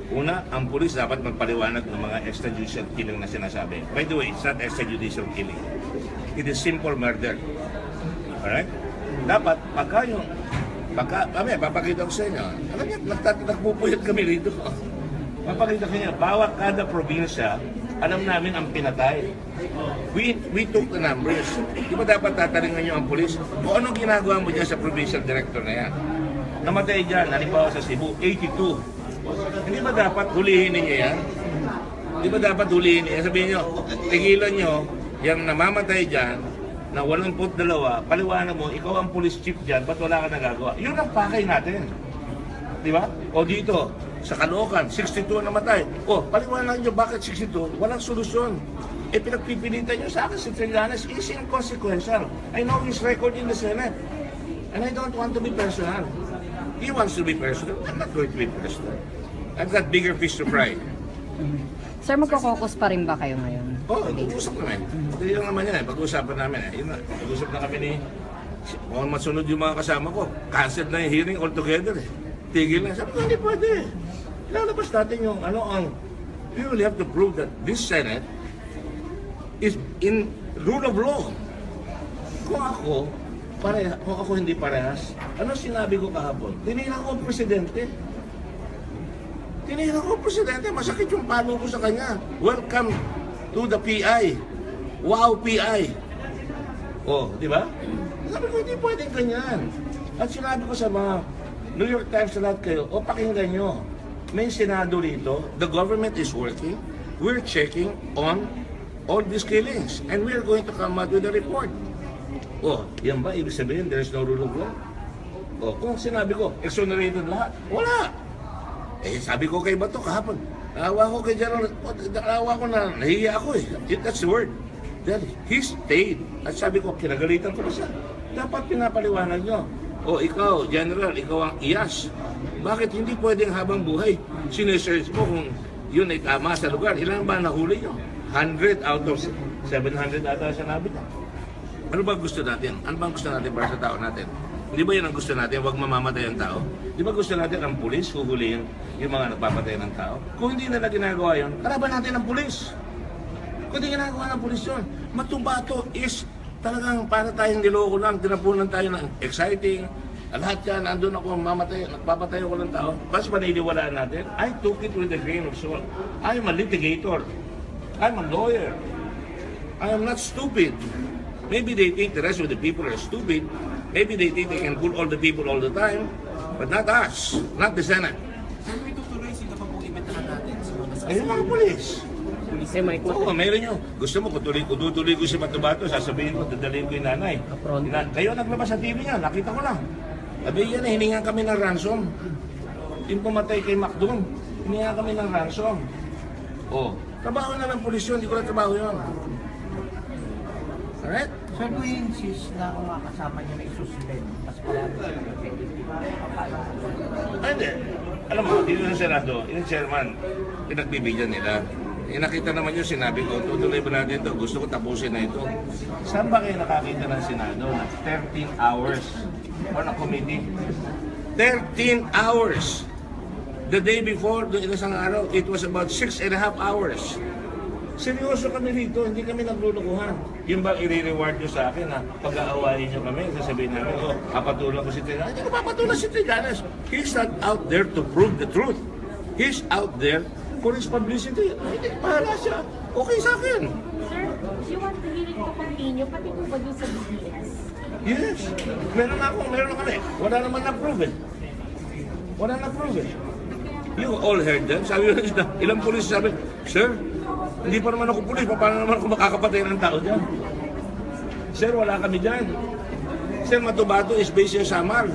una, ang pulis dapat magpaliwanag ng mga extrajudicial killing na sinasabi. By the way, it's not extrajudicial killing. It is simple murder. Alright? Dapat, papakita ko sa inyo. Alam niyo, nagpupuyat kami rito. Papakita ko niya, bawat kada probinsya, alam namin ang pinatay. We took the numbers. Di ba dapat tatalingan niyo ang pulis? Kung anong ginagawa mo dyan sa provincial director na yan? Namatay dyan, halimbawa sa Cebu, 82. Hindi ba dapat hulihin niyo yan? Hindi ba dapat hulihin niyo? Sabihin niyo, tigilan niyo, yung namamatay dyan, na 82, paliwanag mo, ikaw ang police chief dyan, ba't wala ka nagagawa? Yun ang pakay natin. Di ba? O dito, sa Caloocan, 62 namatay. O, paliwanag nyo, bakit 62? Walang solusyon. Pinagpipilitan nyo sa akin si Trillanes, is inconsequential. I know his record in the Senate. And I don't want to be personal. He wants to be personal. I'm not going to be personal. I've got bigger fish to fry. Sir, magkakokos pa rin ba kayo ngayon? Mag-usap naman. Hindi lang naman yan. Pag-uusapan namin. Pag-usap na kami ni... Kung masunod yung mga kasama ko, cancel na yung hearing altogether. Tigil na. Sabi ko, hindi pwede. Ilalabas natin yung we will have to prove that this Senate is in rule of law. Kung ako hindi parehas, ano sinabi ko kahapon? Tinira ko ang presidente. Masakit yung palo ko sa kanya. Welcome to the PI. Wow, PI. O, di ba? Sabi ko, hindi pwedeng ganyan. At sinabi ko sa mga New York Times na lahat kayo, pakinggan nyo. May Senado rito, the government is working, we're checking on all these killings, and we're going to come out with a report. Yan ba? Ibig sabihin, there is no rule of law? Kung sinabi ko, exonerated lahat, wala. Sabi ko kay Bato kahapon, naawa ko kay General, naawa ko na, nahiya ako That's the word. Then he stayed. At sabi ko, kinagalitan ko na siya. Dapat pinapaliwanag nyo. Ikaw, General, ikaw ang IAS. Bakit hindi pwedeng habang buhay? Sinesearch mo kung yun ay tama sa lugar. Ilan ba nahuli nyo? 100 out of 700 ata sa nabit. Ano ba gusto natin? Ano ba gusto natin para sa tao natin? Di ba yan ang gusto natin? Huwag mamamatay ang tao. Di ba gusto natin ang pulis huhulihin yung mga nagpapatay ng tao? Kung hindi nila ginagawa yun, kalaban natin ang pulis. Kung hindi ginagawa ng pulis yun, Matubato is talagang para tayong niloko lang, tinapunan tayo ng exciting, Lahat yan, nandun ako, mamatay, nagpapatay ako ng tao. Bas paniniwalaan natin? I took it with a grain of salt. I am a litigator. I'm a lawyer. I am not stupid. Maybe they think the rest of the people are stupid. Maybe they think they can fool all the people all the time. But not us, not the Senate. Saan may tutuloy? Sino pa pong ibentahan natin sa mga Ay, yung mga polis. Oo, meron nyo. Gusto mo, kutuloy ko si Matubato, sasabihin ko, dadalhin ko yung nanay. Kayo naglabas sa TV niya, nakita ko lang. Sabi yan, hiningan kami ng ransom. Yung pumatay kay Macdon, hiningan kami ng ransom. Oh, trabaho na ng pulis yun, hindi ko na trabaho yun. Alright? Sir, do you insist na kung mga kasama niyo na isuspend? Mas marami Ay, hindi. Alam mo, dito sa Senado, yung chairman, pinagbibigyan nila. Nakita naman yung sinabi ko, tutuloy ba natin ito? Gusto ko tapusin na ito. Saan ba kayo nakakita ng Senado na 13 hours on a committee? 13 hours! The day before, doon isang araw, it was about 6.5 hours. Seryoso kami dito, hindi kami naglulukuhan. Yung bang i-reward nyo sa akin na pag-aawain nyo kami, sasabihin namin, oh, papatulan ko si Trillanes. Hindi ko papatulan si Trillanes. He's not out there to prove the truth. He's out there for his publicity. Hindi, pahala siya. Okay sa akin. Sir, you want the hearing to continue, pati po ba dun sa BDS? Yes. Meron na kami. Wala naman na-prove eh. Wala na-prove eh. You all heard them. Sabi ko, ilang pulis sabi, Sir, hindi pa naman ako pulis. Paano naman ako makakapatay ng tao dyan? Sir, wala kami dyan. Sir, Matubato is based in Samar.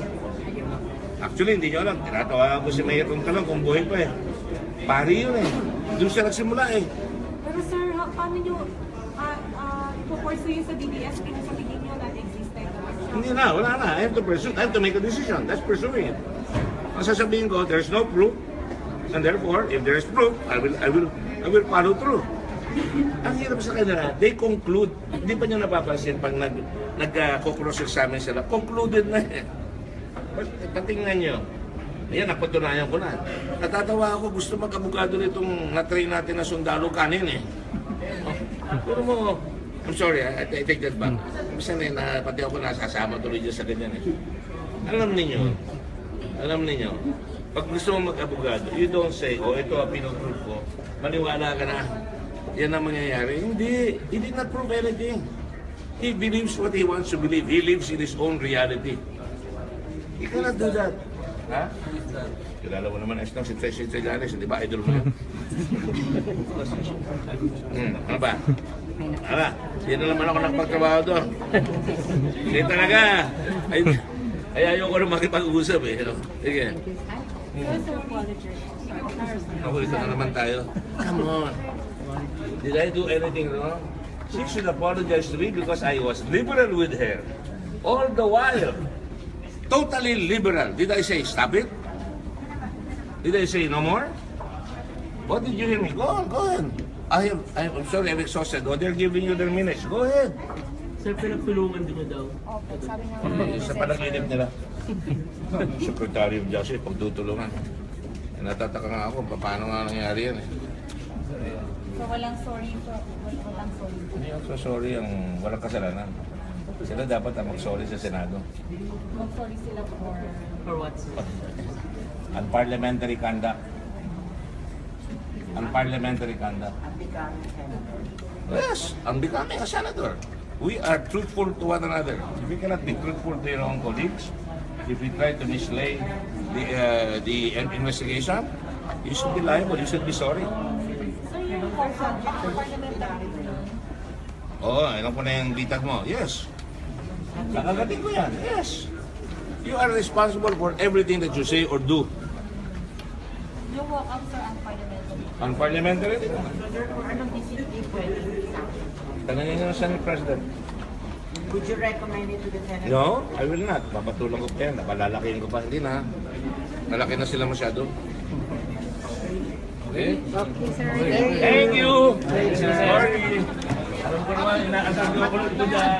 Actually, hindi nyo alam. Tinatawagan ko si Mayor Rontalon kung buhay pa eh. Pari yun eh. Doon siya nagsimula eh. Pero sir, paano nyo ipo-pursue yun sa BDS kung sa tingin nyo non-existent? Hindi na, wala na. I have to pursue. I have to make a decision. That's pursuing it. Ang sasabihin ko, there's no proof. And therefore, if there's proof, I will follow through. Ang hirap sa kanila, they conclude. Hindi pa nyo napapansin pag nag-cross-examine sila. Concluded na eh. Patingnan nyo. Ayan, napatunayan ko na. Natatawa ako, gusto mag-abogado nitong na-train natin na sundalo kanin eh. Pero mo, I'm sorry, I take that back. Minsan eh, pati ako nasasama tuloy dyan sa ganyan eh. Alam ninyo, pag gusto mo mag-abogado, you don't say, oh, ito ang pinoprove ko, maniwala ka na. Yan ang mangyayari. Hindi, he did not prove anything. He believes what he wants to believe. He lives in his own reality. He cannot do that. Ha? Kilala mo naman si Trillanes, di ba? Idol mo yun. Ano ba? Ala, hindi na naman ako nakapagtrabaho doon. Hindi talaga. Ay ayaw ko na makipag-usap eh. Sige. Ako, ito na naman tayo. Come on. Did I do anything wrong? She should apologize to me because I was liberal with her. All the while. Totally liberal. Did I say stop it? Did I say no more? What did you hear me? Go on, go ahead. I'm sorry, I'm exhausted. Oh, they're giving you their minutes. Go ahead. Sir, pinagtulungan din niyo daw. Opo, sabi nga. Sa panaginip nila. Secretary of Justice, pagtutulungan. Natataka nga ako kung paano nga nangyari yan eh. So walang sorry po. Walang sorry. Hindi ako sorry ang walang kasalanan. Sila dapat ang mag-sorry sa Senado. Mag-sorry sila for what? Unparliamentary conduct. Unparliamentary conduct. Yes, unbecoming a senator. We are truthful to one another. If we cannot be truthful to your own colleagues, if we try to mislay the investigation, you should be liable. You should be sorry. So yung subject ng parliamentary Oo, alam ko na yung bitag mo. Yes. Nakagating ko yan. Yes. You are responsible for everything that you say or do. yung walk-ups are unparliamentary. Unparliamentary din. Anong discipline pwede? Tanangin nyo ng Senate President. Would you recommend it to the Senate? No, I will not. Papatulang ko pa yan. Napalalakihin ko pa. Hindi na. Malaki na sila masyado. Okay? Okay, sir. Thank you! Sorry! Alam ko naman, inaasal ko ako dito dyan.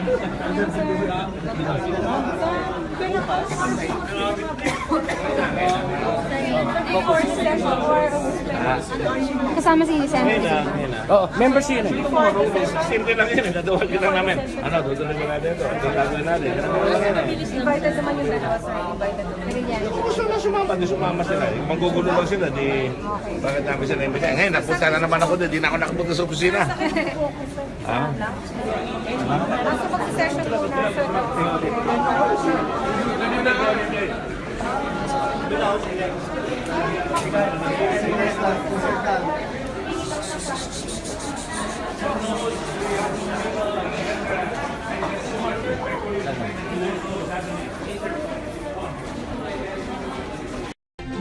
Kasama si Senator. Oo, members yun. Simple lang yun. Naduwag kita namin. Ano, tutuloy mo natin ito. Ito gagawin natin. Invited naman yung dalawa, sir. Invited naman. Kung gusto na sumama, di sumama sila. Manggugulo lang sila, di... Bakit namin sila imbita? Ngayon, napunta na naman ako doon. Di na ako nakapunta sa opisina. Nasa mag-session po na, sir.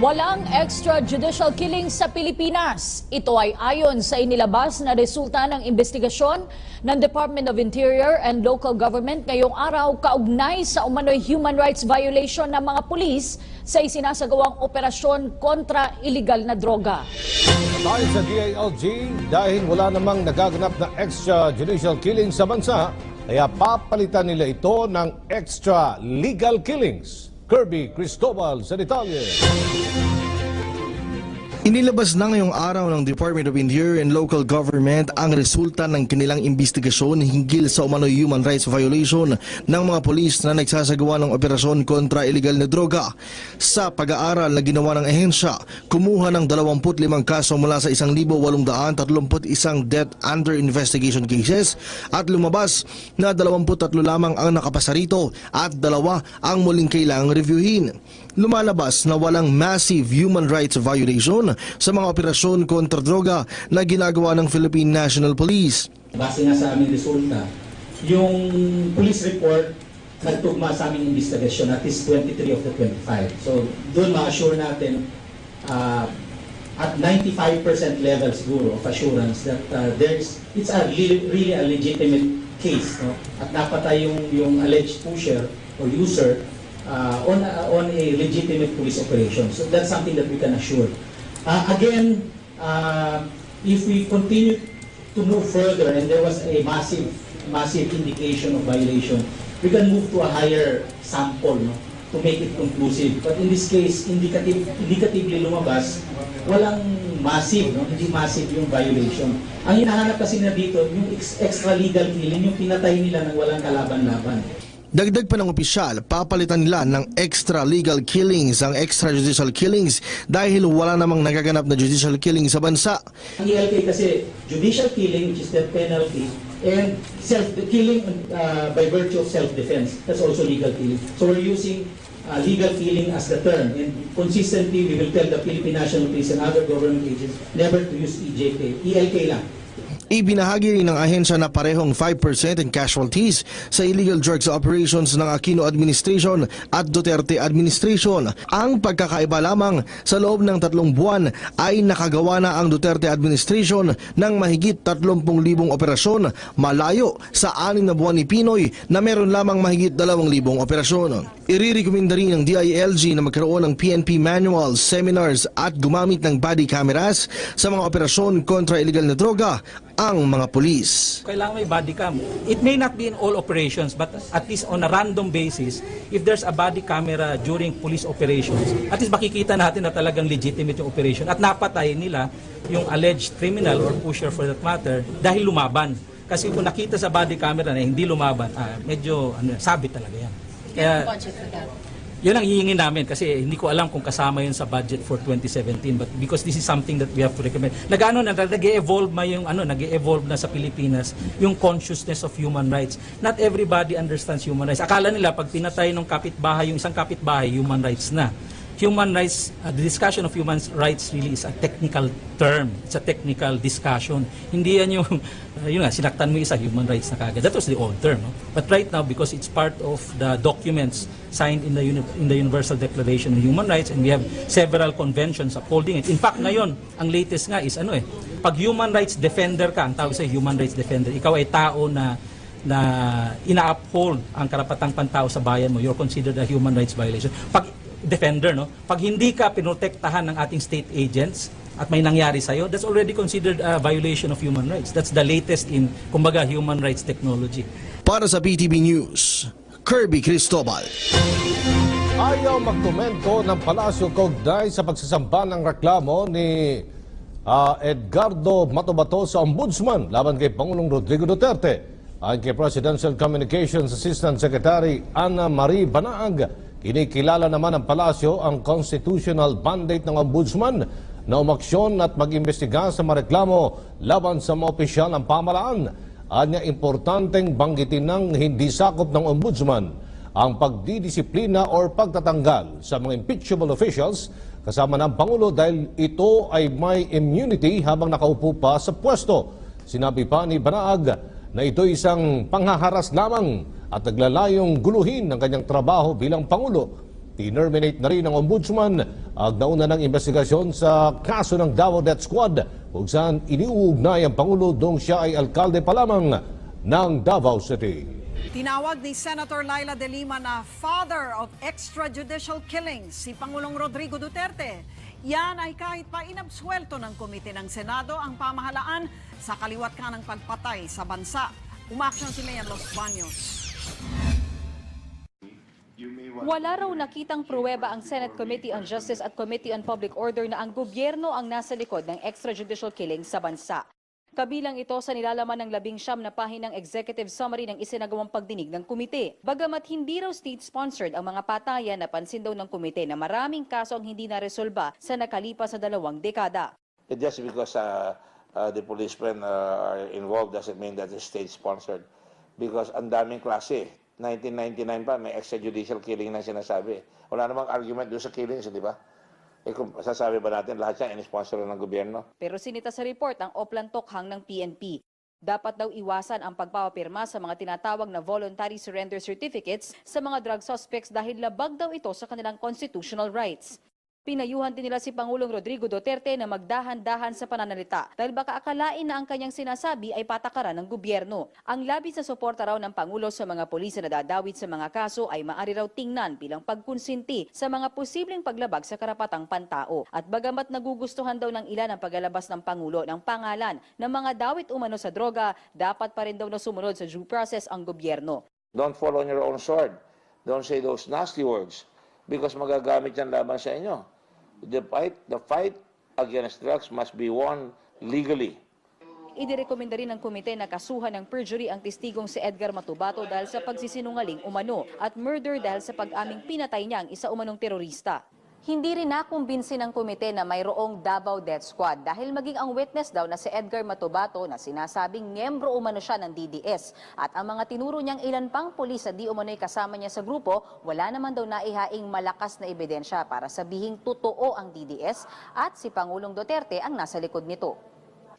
Walang extrajudicial killing sa Pilipinas. Ito ay ayon sa inilabas na resulta ng investigasyon ng Department of Interior and Local Government ngayong araw kaugnay sa umano'y human rights violation ng mga pulis sa isinasagawang operasyon kontra iligal na droga. Dahil sa DILG, dahil wala namang nagaganap na extrajudicial killing sa bansa, kaya papalitan nila ito ng extra legal killings. Kirby Cristobal sa detalye. Inilabas na ngayong araw ng Department of Interior and Local Government ang resulta ng kanilang investigasyon hinggil sa umano'y human rights violation ng mga pulis na nagsasagawa ng operasyon kontra iligal na droga. Sa pag-aaral na ginawa ng ahensya, kumuha ng 25 kaso mula sa 1,831 death under investigation cases at lumabas na 23 lamang ang nakapasa rito at 2 ang muling kailangang reviewin. Lumalabas na walang massive human rights violation sa mga operasyon kontra droga na ginagawa ng Philippine National Police. Base nga sa aming resulta, yung police report nagtugma sa aming investigasyon at is 23 of the 25. So doon ma-assure natin at 95% level siguro of assurance that it's really a legitimate case, no? At napatay yung alleged pusher or user on a legitimate police operation. So that's something that we can assure. Again, if we continue to move further and there was a massive indication of violation, we can move to a higher sample, no, to make it conclusive. But in this case, indicatively lumabas, walang massive, no? Hindi massive yung violation. Ang hinahanap kasi na dito, yung extra legal killing, yung pinatay nila nang walang kalaban-laban. Dagdag pa ng opisyal, papalitan nila ng extra legal killings ang extrajudicial killings dahil wala namang nagaganap na judicial killing sa bansa. Ang ELK kasi judicial killing, which is death penalty, and self-killing by virtue of self-defense, that's also legal killing. So we're using legal killing as the term, and consistently we will tell the Philippine National Police and other government agencies never to use ELK lang. Ibinahagi rin ng ahensya na parehong 5% in casualties sa illegal drugs operations ng Aquino Administration at Duterte Administration. Ang pagkakaiba lamang, sa loob ng 3 buwan ay nakagawa na ang Duterte Administration ng mahigit 30,000 operasyon, malayo sa 6 na buwan ni Pinoy na meron lamang mahigit 2,000 operasyon. Irirekomenda rin ng DILG na magkaroon ng PNP manuals, seminars at gumamit ng body cameras sa mga operasyon kontra illegal na droga ang mga pulis. Kailangan may body cam. It may not be in all operations, but at least on a random basis, if there's a body camera during police operations, at least makikita natin na talagang legitimate yung operation at napatay nila yung alleged criminal or pusher for that matter dahil lumaban. Kasi kung nakita sa body camera na hindi lumaban, medyo sabit talaga yan. Kaya, yun ang hihingin namin kasi hindi ko alam kung kasama yun sa budget for 2017, but because this is something that we have to recommend. Nag-evolve na sa Pilipinas yung consciousness of human rights. Not everybody understands human rights. Akala nila pag pinatay ng kapitbahay, yung isang kapitbahay, human rights na. Human rights, the discussion of human rights really is a technical term. It's a technical discussion. Hindi yan yung, sinaktan mo isa, human rights na kagad. That was the old term. No? But right now, because it's part of the documents signed in the Universal Declaration of Human Rights, and we have several conventions upholding it. In fact, ngayon, ang latest nga is pag human rights defender ka, ang tawag sa human rights defender, ikaw ay tao na ina-uphold ang karapatang pantao sa bayan mo, you're considered a human rights violation. Pag defender, no? Pag hindi ka pinotektahan ng ating state agents at may nangyari sa'yo, that's already considered a violation of human rights. That's the latest in, kumbaga, human rights technology. Para sa PTV News, Kirby Cristobal. Ayaw magkomento ng palasyo kaugnay sa pagsasamba ng reklamo ni Edgardo Matobato sa Ombudsman laban kay Pangulong Rodrigo Duterte. Ayon kay Presidential Communications Assistant Secretary Ana Marie Banaag, kinikilala naman ng palasyo ang constitutional mandate ng Ombudsman na umaksyon at mag-imbestiga sa mga reklamo laban sa mga opisyal ng pamahalaan. Anya importanteng banggitin ng hindi sakop ng Ombudsman ang pagdidisiplina or pagtatanggal sa mga impeachable officials kasama ng Pangulo dahil ito ay may immunity habang nakaupo pa sa pwesto. Sinabi pa ni Banaag na ito isang panghaharas lamang at naglalayong guluhin ng kanyang trabaho bilang Pangulo. Tinerminate na rin ng Ombudsman ang nauna ng investigasyon sa kaso ng Davao Death Squad kung saan iniuugnay ang Pangulo dong siya ay alkalde pa lamang ng Davao City. Tinawag ni Senator Laila de Lima na father of extrajudicial killings si Pangulong Rodrigo Duterte. Yan ay kahit pa inabsuelto ng komite ng Senado ang pamahalaan sa kaliwat ka ng pagpatay sa bansa. Umaksyon si Leon Los Baños. Wala raw nakitang pruweba ang Senate Committee on Justice at Committee on Public Order na ang gobyerno ang nasa likod ng extrajudicial killing sa bansa. Kabilang ito sa nilalaman ng 19 na pahinang executive summary ng isinagawang pagdinig ng komite. Bagamat hindi raw state-sponsored ang mga patayan, napansin daw ng komite na maraming kaso ang hindi naresolba sa nakalipas sa 2 dekada. Just because the policemen are involved doesn't mean that it's state-sponsored. Because ang daming klase. 1999 pa, may extrajudicial killing na sinasabi. Wala namang argument doon sa killings, di ba? Kung sasabi ba natin lahat yan in-sponsor ng gobyerno? Pero sinita sa report ang oplantokhang ng PNP. Dapat daw iwasan ang pagpapapirma sa mga tinatawag na voluntary surrender certificates sa mga drug suspects dahil labag daw ito sa kanilang constitutional rights. Pinayuhan din nila si Pangulong Rodrigo Duterte na magdahan-dahan sa pananalita dahil baka akalain na ang kanyang sinasabi ay patakaran ng gobyerno. Ang labis na suporta raw ng Pangulo sa mga pulis na nadadawit sa mga kaso ay maaari raw tingnan bilang pagkonsinti sa mga posibleng paglabag sa karapatang pantao. At bagamat nagugustuhan daw ng ilan ang paglalabas ng Pangulo ng pangalan ng mga dawit umano sa droga, dapat pa rin daw na sumunod sa due process ang gobyerno. Don't fall on your own sword. Don't say those nasty words because magagamit yan laban sa inyo. The fight against drugs must be won legally. Idirekomenda rin ng komite na kasuhan ng perjury ang testigong si Edgar Matobato dahil sa pagsisinungaling umano at murder dahil sa pag-aming pinatay niya ang isa umanong terorista. Hindi rin nakumbinsi ng komite na mayroong Davao Death Squad dahil maging ang witness daw na si Edgar Matobato na sinasabing miyembro umano siya ng DDS at ang mga tinuro niyang ilan pang pulis na di umano'y kasama niya sa grupo, wala naman daw naihaing malakas na ebidensya para sabihing totoo ang DDS at si Pangulong Duterte ang nasa likod nito.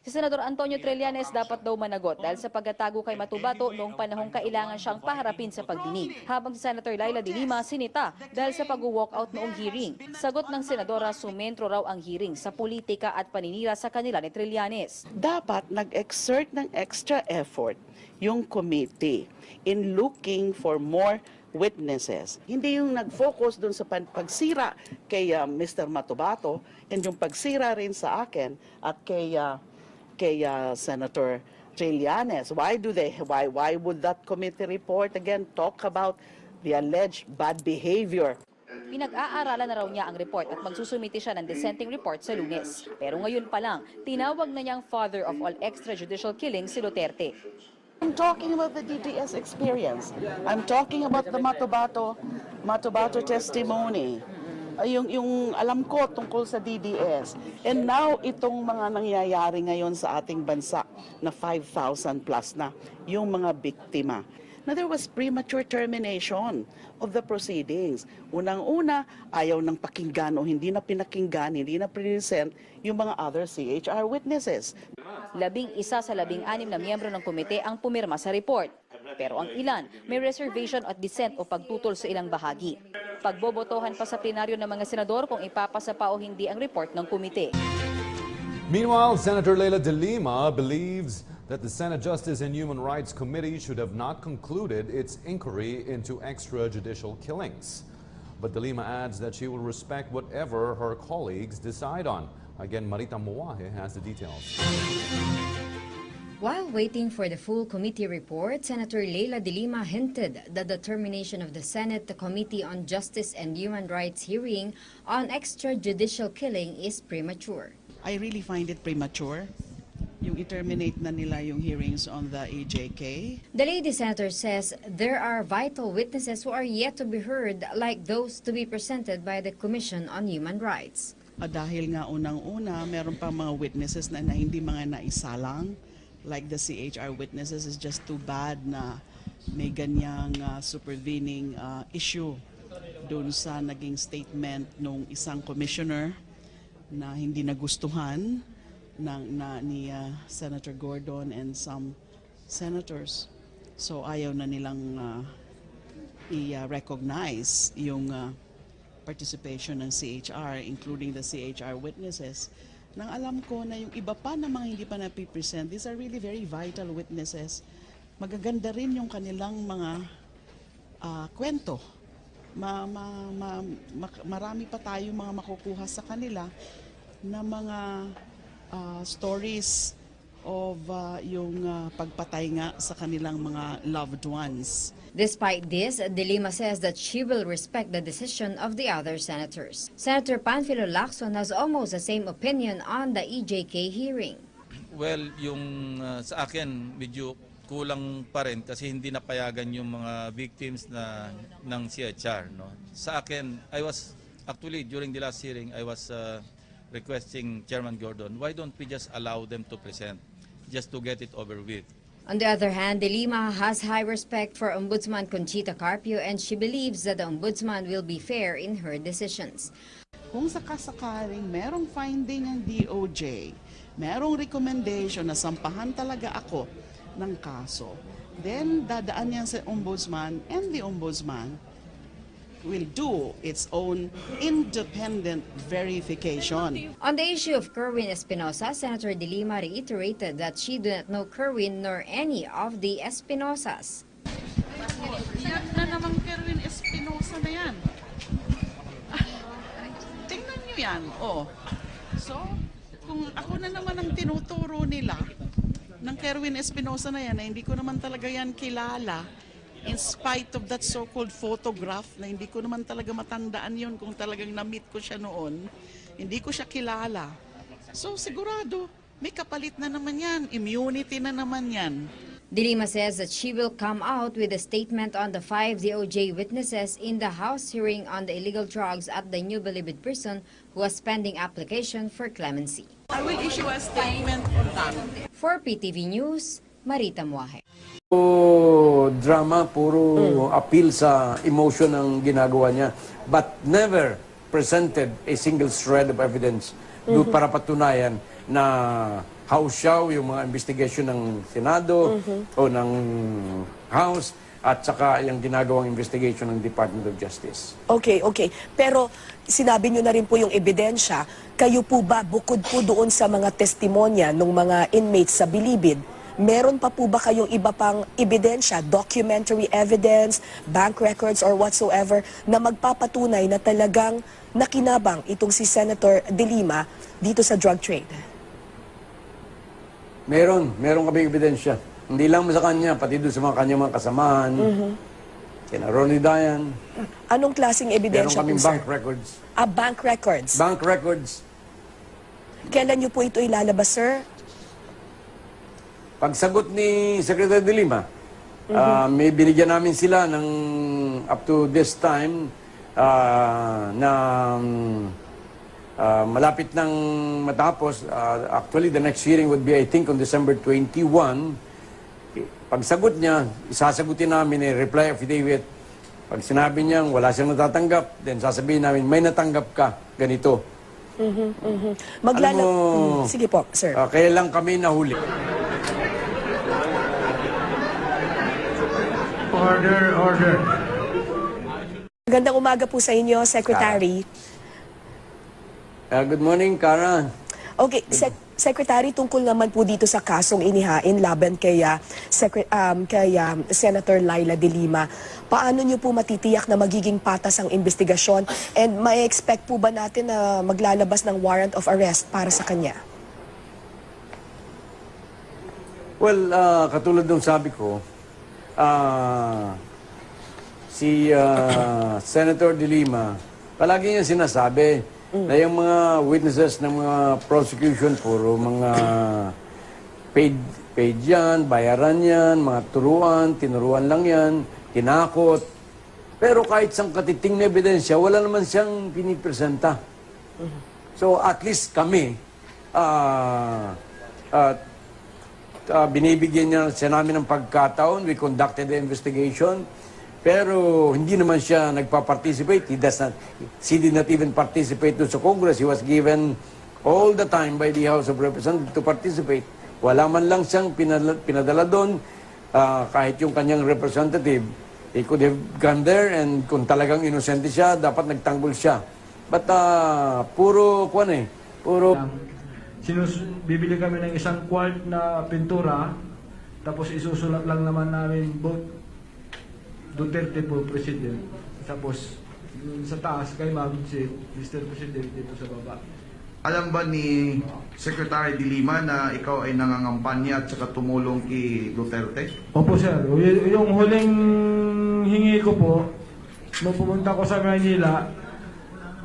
Si Senador Antonio Trillanes dapat daw managot dahil sa pagtatago kay Matobato noong panahong kailangan siyang paharapin sa pagdinig. Habang si Senator Laila de Lima sinita dahil sa pag-walkout noong hearing. Sagot ng Senadora, sumentro raw ang hearing sa politika at paninira sa kanila ni Trillanes. Dapat nag-exert ng extra effort yung committee in looking for more witnesses. Hindi yung nag-focus dun sa pagsira kay Mr. Matobato and yung pagsira rin sa akin at kay Senator Trillanes. Why would that committee report again talk about the alleged bad behavior? Pinag-aaralan na raw niya ang report at magsusumiti siya ng dissenting report sa Lunes. Pero ngayon pa lang, tinawag na niyang father of all extrajudicial killings si Duterte. I'm talking about the DDS experience. I'm talking about the Matobato testimony. Yung alam ko tungkol sa DDS. And now, itong mga nangyayari ngayon sa ating bansa na 5,000 plus na yung mga biktima. Na there was premature termination of the proceedings. Unang-una, ayaw ng pakinggan o hindi na pinakinggan, hindi na present yung mga other CHR witnesses. 11 sa 16 na miyembro ng komite ang pumirma sa report. Pero ang ilan may reservation at dissent o pagtutol sa ilang bahagi. Pagbobotohan pa sa plenaryo ng mga senador kung ipapasa pa o hindi ang report ng komite. Meanwhile, Senator Laila de Lima believes that the Senate Justice and Human Rights Committee should have not concluded its inquiry into extrajudicial killings. But de Lima adds that she will respect whatever her colleagues decide on. Again, Marita Muwahe has the details. While waiting for the full committee report, Senator Leila de Lima hinted that the termination of the Senate Committee on Justice and Human Rights hearing on extrajudicial killing is premature. I really find it premature. Yung i-terminate na nila yung hearings on the EJK. The lady senator says there are vital witnesses who are yet to be heard, like those to be presented by the Commission on Human Rights. Dahil nga unang-una, meron pa mga witnesses na hindi mga naisalang. Like the CHR witnesses, is just too bad na may ganyang supervening issue doon sa naging statement nung isang commissioner na hindi nagustuhan ni Senator Gordon and some senators. So ayaw na nilang i-recognize yung participation ng CHR, including the CHR witnesses. Nang alam ko na yung iba pa na mga hindi pa napipresent, these are really very vital witnesses. Magaganda rin yung kanilang mga kwento. Marami pa tayo mga makukuha sa kanila na mga stories of yung pagpatay nga sa kanilang mga loved ones. Despite this, De Lima says that she will respect the decision of the other senators. Senator Panfilo Lacson has almost the same opinion on the EJK hearing. Well, yung sa akin medyo kulang pa rin kasi hindi napayagan yung mga victims ng CHR. No? Sa akin, actually during the last hearing, I was requesting Chairman Gordon, why don't we just allow them to present just to get it over with? On the other hand, De Lima has high respect for Ombudsman Conchita Carpio and she believes that the Ombudsman will be fair in her decisions. Kung sakasakaling merong finding ng DOJ, merong recommendation na sampahan talaga ako ng kaso, then dadaan yan sa Ombudsman and the Ombudsman will do its own independent verification. On the issue of Kerwin Espinosa, Senator De Lima reiterated that she do not know Kerwin nor any of the Espinosas. Yan na namang Kerwin Espinosa na yan. Tingnan nyo yan. So, kung ako na naman ang tinuturo nila ng Kerwin Espinosa na yan, na hindi ko naman talaga yan kilala, in spite of that so-called photograph na hindi ko naman talaga matandaan yun kung talagang na-meet ko siya noon, hindi ko siya kilala. So sigurado, may kapalit na naman yan, immunity na naman yan. De Lima says that she will come out with a statement on the 5 DOJ witnesses in the House hearing on the illegal drugs at the New Bilibid prison who was pending application for clemency. I will issue a statement on that. For PTV News, Marita Muaje. Drama, puro appeal sa emotion ang ginagawa niya. But never presented a single shred of evidence para patunayan na hausyaw yung mga investigation ng Senado o ng House at saka yung ginagawang investigation ng Department of Justice. Okay. Pero sinabi nyo na rin po yung ebidensya. Kayo po ba, bukod po doon sa mga testimonya ng mga inmates sa Bilibid, meron pa po ba kayong iba pang ebidensya, documentary evidence, bank records or whatsoever na magpapatunay na talagang nakinabang itong si Senator De Lima dito sa drug trade? Meron kami ebidensya. Hindi lang sa kanya, pati doon sa mga kanyang mga kasamahan, kina RONNIE, DAYAN. Anong klaseng ebidensya po, Meron kaming sir? bank records. Bank records. Bank records. Kailan nyo po ito ilalabas, sir? Pagsagot ni Secretary De Lima, may binigyan namin sila ng up to this time na malapit nang matapos. Actually, the next hearing would be, I think, on December 21. Pagsagot niya, isasagutin namin reply affidavit. Pag sinabi niya wala siyang natatanggap, then sasabihin namin, may natanggap ka, ganito. Sige po, sir. Kaya lang kami nahuli. Order. Magandang umaga po sa inyo, Secretary. Good morning, Kara. Okay, Secretary, tungkol naman po dito sa kasong inihain laban kay Senator Leila De Lima, paano niyo po matitiyak na magiging patas ang investigasyon and may expect po ba natin na maglalabas ng warrant of arrest para sa kanya? Well, katulad ng sabi ko, si Senator De Lima, palagi niya sinasabi na yung mga witnesses ng mga prosecution, puro mga paid yan, bayaran yan, mga tinuruan lang yan, tinakot. Pero kahit sang katiting na ebidensya, wala naman siyang pinipresenta. So at least kami, binibigyan niya namin ng pagkataon. We conducted the investigation. Pero hindi naman siya nagpa-participate. He did not even participate doon sa Congress. He was given all the time by the House of Representatives to participate. Wala man lang siyang pinadala doon. Kahit yung kanyang representative, he could have gone there and kung talagang inosente siya, dapat nagtanggol siya. But puro Bibili kami ng isang quart na pintura, tapos isusulat lang naman namin both Duterte po, President. Tapos sa taas kay Ma'am si Mr. President dito sa baba. Alam ba ni Secretary De Lima na ikaw ay nangangampanya at saka tumulong kay Duterte? Opo sir, yung huling hingi ko po, nung pumunta ko sa Manila,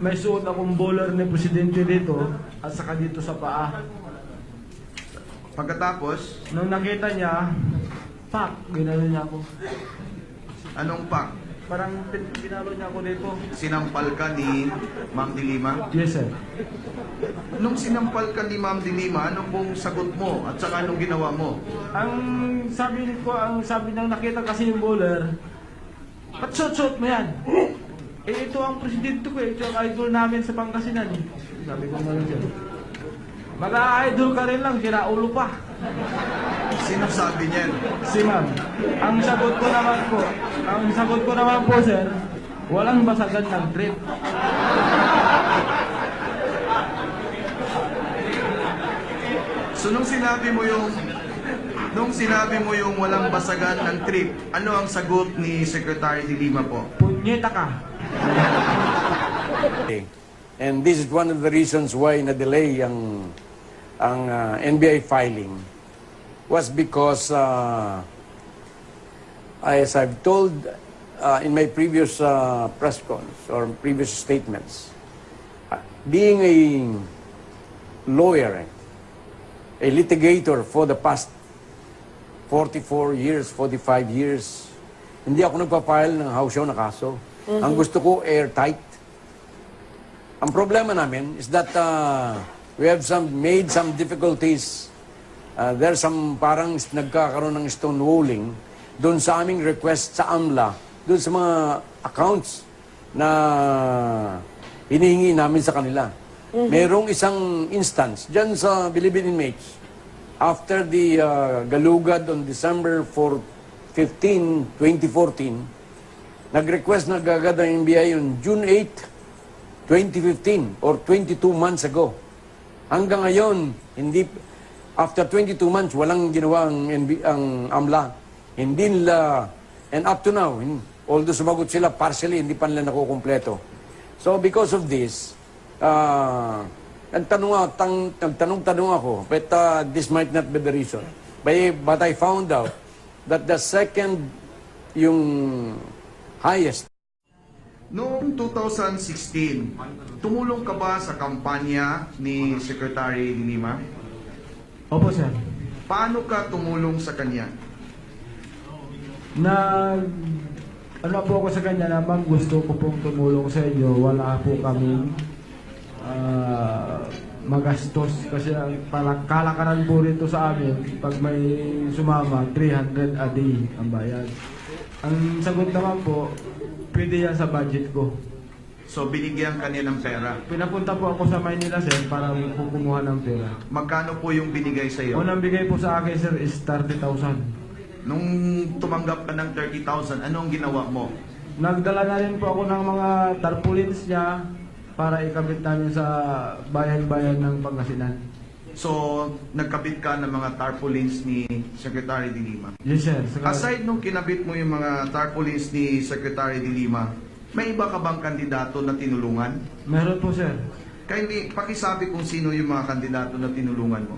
may suot akong bowler ni Presidente dito at saka dito sa paa. Pagkatapos? Nung nakita niya, pak, ginalo niya ako. Anong pak? Parang ginalo niya ako dito. Sinampal ka ni Ma'am De Lima? Yes sir. Nung sinampal ka ni Ma'am De Lima, anong pong sagot mo at saka anong ginawa mo? Ang sabi niyang nakita kasi yung bowler, ba't suot mo yan? Ito ang presidente ko, ito ang idol namin sa Pangasinan. Sabi ko naman siya. Mag-idol ka rin lang, sinaulo pa. Sino sabi niyan? Si ma'am. Ang sagot ko naman po, sir, walang basagan ng trip. So nung sinabi mo yung walang basagan ng trip, ano ang sagot ni Secretary De Lima po? Punyeta ka. And this is one of the reasons why na-delay ang NBI filing was because as I've told in my previous press cons or previous statements, being a lawyer, a litigator for the past 44 years, 45 years, hindi ako nagpa-file ng house show na kaso. Ang gusto ko, airtight. Ang problema namin is that we have made some difficulties. There's some parang nagkakaroon ng stonewalling doon sa aming request sa AMLA, doon sa mga accounts na hinihingi namin sa kanila. Merong isang instance dyan sa Bilibid inmates. After the galugad on December 15, 2014, nag-request na gagad ng NBI on June 8, 2015 or 22 months ago. Hanggang ngayon, after 22 months, walang ginawa ang AMLA. Hindi nila, and up to now, although sumagot sila partially, hindi pa nila nakukumpleto. So because of this, nagtanong ako, but this might not be the reason. But I found out that the second, yung highest. Noong 2016, tumulong ka ba sa kampanya ni Secretary De Lima? Opo, sir. Paano ka tumulong sa kanya? Ano po ako sa kanya naman, gusto ko pong tumulong sa inyo. Wala po kami magastos kasi kalakaran po rito sa amin pag may sumama 300 a day ang bayad. Ang sagot naman po, pwede yan sa budget ko. So binigyan ka niya ng pera? Pinapunta po ako sa Maynila, sir, para kumuha ng pera. Magkano po yung binigay sa iyo? Unang bigay po sa akin, sir, is 30,000. Nung tumanggap ka ng 30,000, anong ginawa mo? Nagdala na rin po ako ng mga tarpaulins niya para ikabit namin sa bayan-bayan ng Pangasinan. So, nagkabit ka ng mga tarpaulins ni Secretary De Lima? Yes, sir. Aside nung kinabit mo yung mga tarpaulins ni Secretary De Lima, may iba ka bang kandidato na tinulungan? Meron po, sir. Pakisabi kung sino yung mga kandidato na tinulungan mo.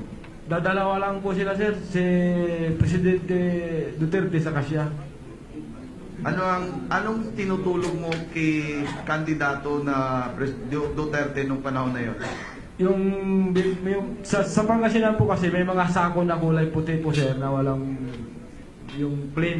Dadalawa lang po sila, sir, si Presidente Duterte sa siya. Anong tinutulog mo kay kandidato na Duterte nung panahon na yon? Yung sa Pangasinan po kasi may mga sako na kulay puti po, sir, na walang yung plain